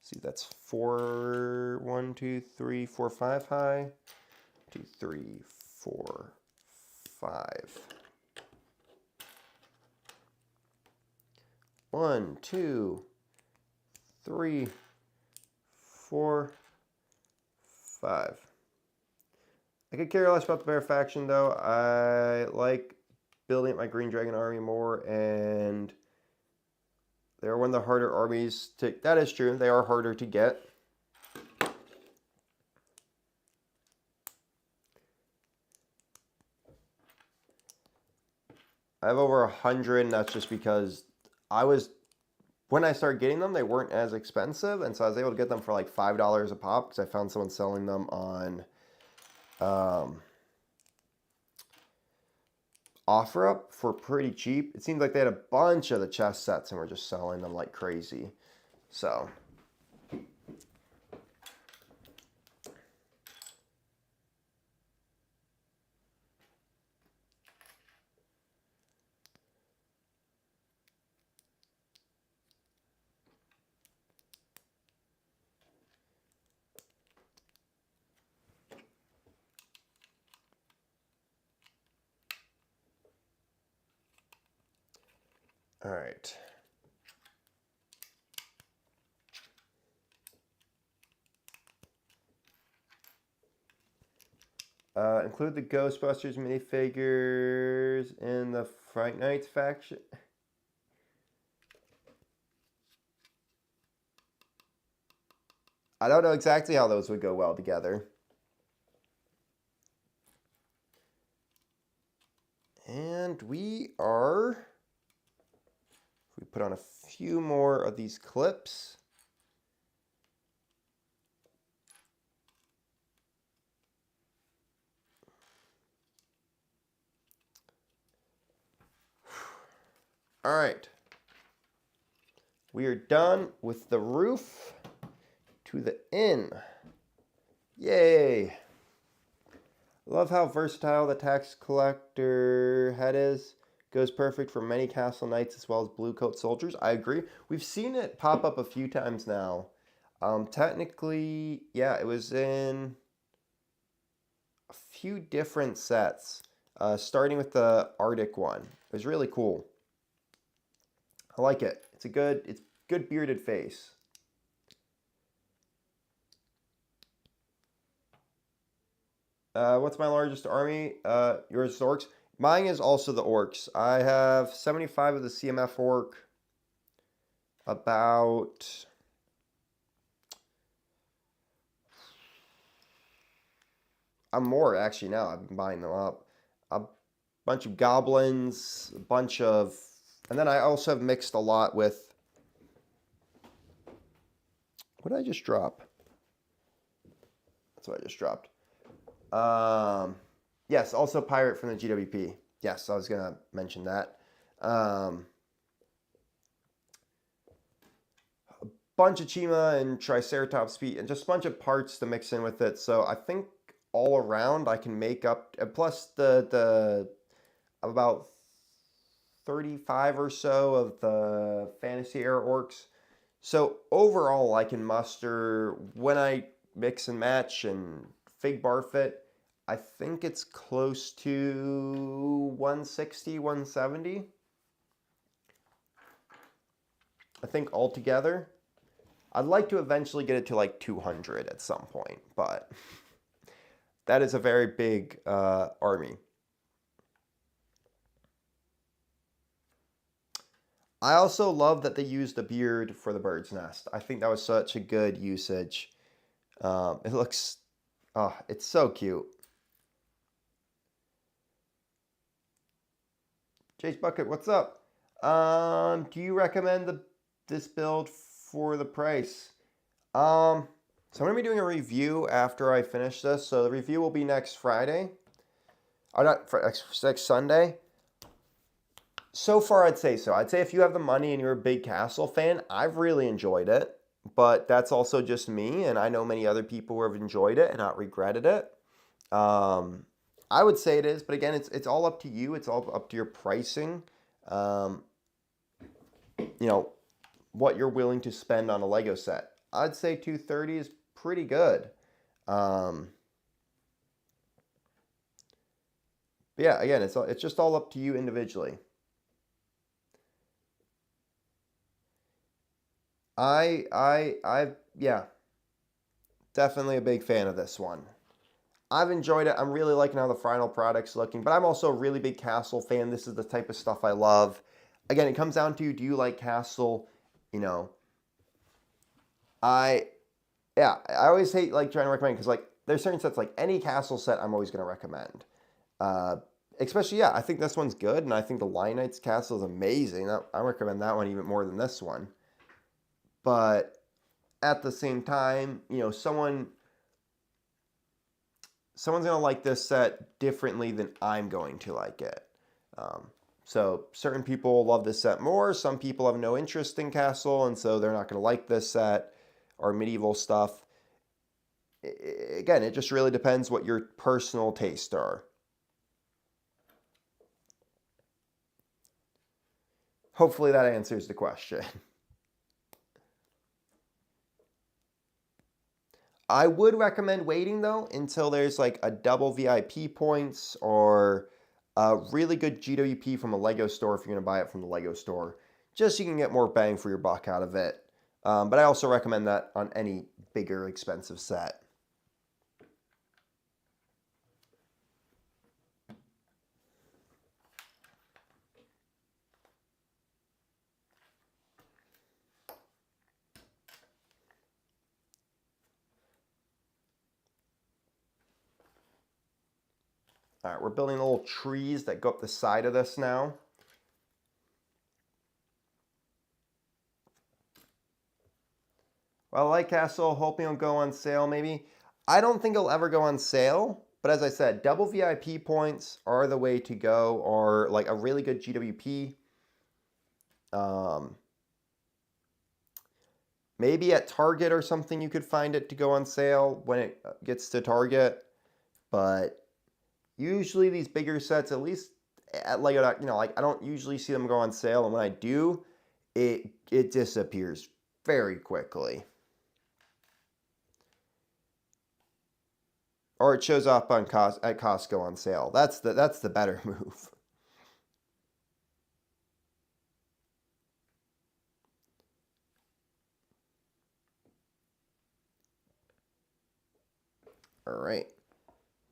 See, that's 4, 1, 2, 3, 4, 5 high. 2, 3, 4, 5. 1, 2, 3, 4, 5. I could care less about the bear faction though. I like building up my Green Dragon army more, and they're one of the harder armies to. That is true. They are harder to get. I have over 100, and that's just because when I started getting them, they weren't as expensive, and so I was able to get them for like $5 a pop because I found someone selling them on OfferUp for pretty cheap. It seemed like they had a bunch of the chess sets and were just selling them like crazy. So. All right. Include the Ghostbusters minifigures in the Fright Nights faction. I don't know exactly how those would go well together. And we put on a few more of these clips. All right. We are done with the roof to the inn. Yay. Love how versatile the tax collector head is. Goes perfect for many Castle Knights as well as Blue Coat Soldiers. I agree. We've seen it pop up a few times now. Technically, yeah, it was in a few different sets, starting with the Arctic one. It was really cool. I like it. It's good bearded face. What's my largest army? Yours is orcs. Mine is also the orcs. I have 75 of the CMF orc. About I'm more actually now. I've been buying them up. A bunch of goblins, a bunch of, and then I also have mixed a lot with. What did I just drop? That's what I just dropped. Yes, also pirate from the GWP. Yes, I was gonna mention that. A bunch of Chima and Triceratops feet and just a bunch of parts to mix in with it. So I think all around I can make up, plus the about 35 or so of the Fantasy Era orcs. So overall I can muster, when I mix and match and Fig Barfit, I think it's close to 160, 170. I think altogether. I'd like to eventually get it to like 200 at some point, but that is a very big army. I also love that they used a beard for the bird's nest. I think that was such a good usage. It looks, oh, it's so cute. Chase Bucket, what's up? Do you recommend this build for the price? So I'm gonna be doing a review after I finish this. So the review will be next Friday. Or not for next Sunday. So far, I'd say so. I'd say if you have the money and you're a big Castle fan, I've really enjoyed it. But that's also just me, and I know many other people who have enjoyed it and not regretted it. I would say it is, but again, it's all up to you. It's all up to your pricing. You know, what you're willing to spend on a Lego set. I'd say 230 is pretty good. But yeah, again, it's just all up to you individually. Yeah, definitely a big fan of this one. I've enjoyed it. I'm really liking how the final product's looking, but I'm also a really big Castle fan. This is the type of stuff I love. Again, it comes down to, do you like Castle? You know, I always hate like trying to recommend, because like there's certain sets, like any Castle set I'm always going to recommend. Especially, yeah, I think this one's good, and I think the Lion Knights Castle is amazing. I recommend that one even more than this one. But at the same time, you know, someone's going to like this set differently than I'm going to like it. So certain people love this set more. Some people have no interest in Castle, and so they're not going to like this set or medieval stuff. Again, it just really depends what your personal tastes are. Hopefully that answers the question. I would recommend waiting though until there's like a double VIP points or a really good GWP from a Lego store if you're going to buy it from the Lego store, just so you can get more bang for your buck out of it. But I also recommend that on any bigger expensive set. All right, we're building little trees that go up the side of this now. Well, Light Castle, hoping it'll go on sale maybe. I don't think it'll ever go on sale, but as I said, double VIP points are the way to go, or like a really good GWP. Maybe at Target or something you could find it to go on sale when it gets to Target. But usually these bigger sets, at least like, you know, like I don't usually see them go on sale, and when I do, it disappears very quickly. Or it shows up on at Costco on sale. That's the better move. All right.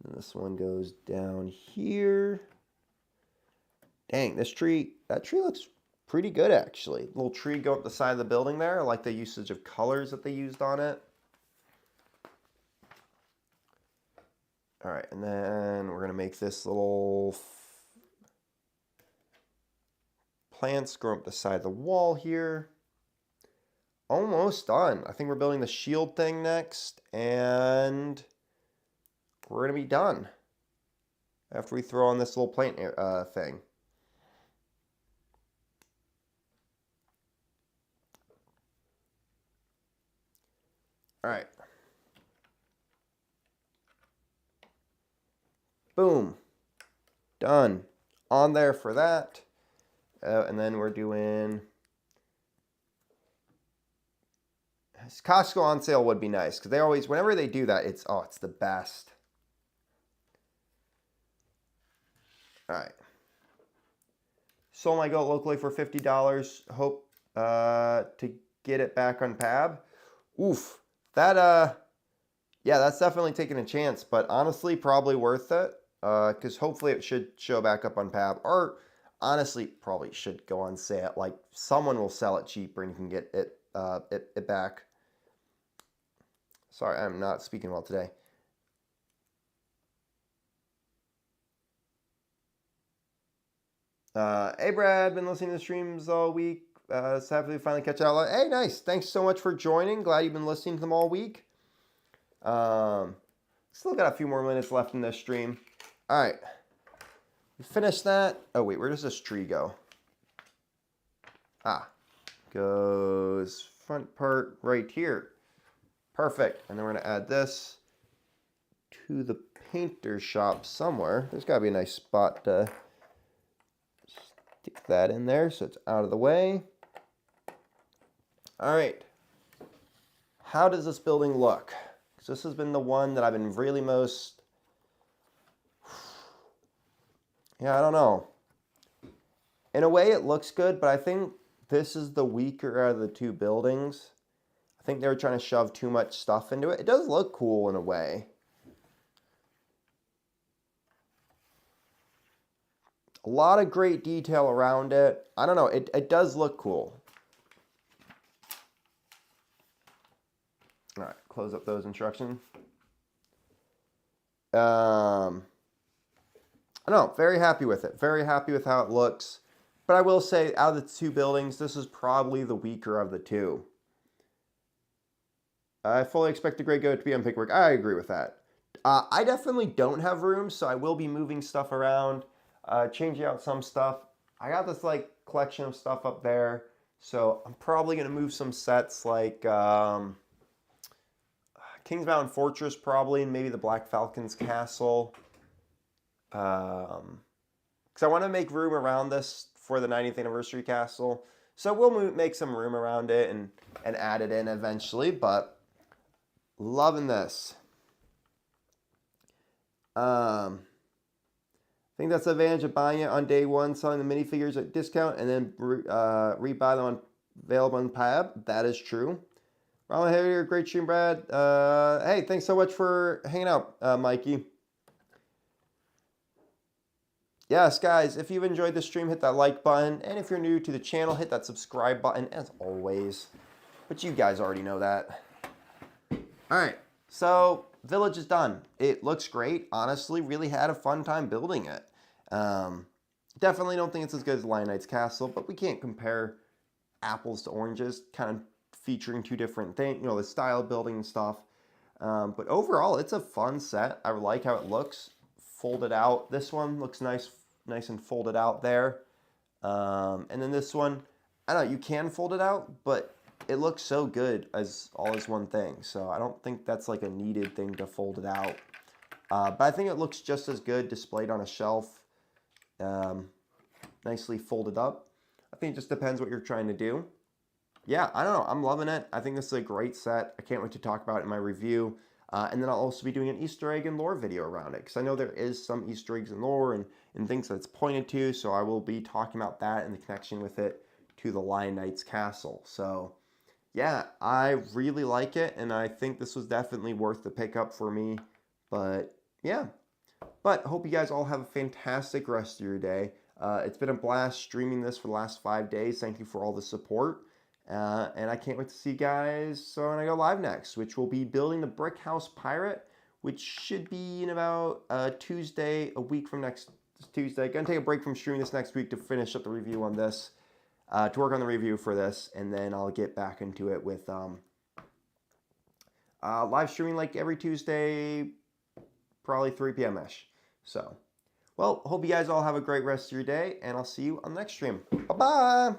And this one goes down here. Dang, that tree looks pretty good actually. Little tree going up the side of the building there. I like the usage of colors that they used on it. All right, and then we're gonna make this little plants grow up the side of the wall here. Almost done. I think we're building the shield thing next, and we're gonna be done after we throw on this little plant thing. All right. Boom. Done. On there for that. And then we're doing... Costco on sale would be nice, because they always, whenever they do that, it's the best. All right. Sold my goat locally for $50. Hope to get it back on Pab. Oof. That, yeah, that's definitely taking a chance, but honestly, probably worth it, because hopefully it should show back up on Pab, or honestly, probably should go on sale. Like, someone will sell it cheaper and you can get it back. Sorry, I'm not speaking well today. Hey, Brad, been listening to the streams all week. So happy to finally catch out. Hey, nice. Thanks so much for joining. Glad you've been listening to them all week. Still got a few more minutes left in this stream. All right. We finished that. Oh, wait, where does this tree go? Goes front part right here. Perfect. And then we're going to add this to the painter shop somewhere. There's got to be a nice spot to stick that in there so it's out of the way. All right. How does this building look? Because this has been the one that I've been really most... Yeah, I don't know. In a way, it looks good, but I think this is the weaker out of the two buildings. I think they were trying to shove too much stuff into it. It does look cool in a way. A lot of great detail around it. I don't know. It does look cool. All right, close up those instructions. I don't know. Very happy with it. Very happy with how it looks. But I will say, out of the two buildings, this is probably the weaker of the two. I fully expect the Great Goat to be on Pickwick. I agree with that. I definitely don't have room, so I will be moving stuff around, changing out some stuff. I got this like collection of stuff up there, so I'm probably going to move some sets like Kings Mountain Fortress probably, and maybe the Black Falcon's Castle. Because I want to make room around this for the 90th anniversary castle. So we'll make some room around it and add it in eventually, but loving this. I think that's the advantage of buying it on day one, selling the minifigures at discount, and then rebuy them available on Pab. That is true. Ronald Harrier, great stream, Brad. Hey, thanks so much for hanging out, Mikey. Yes, guys, if you've enjoyed the stream, hit that like button. And if you're new to the channel, hit that subscribe button, as always. But you guys already know that. All right, so Village is done. It looks great. Honestly, really had a fun time building it. Definitely don't think it's as good as Lion Knight's Castle, but we can't compare apples to oranges, kind of featuring two different things, you know, the style building and stuff. But overall, it's a fun set. I like how it looks folded out. This one looks nice and folded out there. And then this one, I don't know, you can fold it out, but it looks so good as all as one thing. So I don't think that's like a needed thing to fold it out. But I think it looks just as good displayed on a shelf. nicely folded up. I think it just depends what you're trying to do. Yeah, I don't know. I'm loving it. I think this is a great set. I can't wait to talk about it in my review. And then I'll also be doing an Easter egg and lore video around it because I know there is some Easter eggs and lore and things that it's pointed to. So I will be talking about that and the connection with it to the Lion Knight's castle. So yeah, I really like it. And I think this was definitely worth the pickup for me. But yeah, but hope you guys all have a fantastic rest of your day. It's been a blast streaming this for the last 5 days. Thank you for all the support. And I can't wait to see you guys when I go live next, which will be building the Brick House Pirate, which should be in about Tuesday, a week from next Tuesday. Gonna take a break from streaming this next week to finish up the review on this, to work on the review for this, and then I'll get back into it with live streaming like every Tuesday, probably 3 p.m.-ish. So, well, hope you guys all have a great rest of your day, and I'll see you on the next stream. Bye-bye!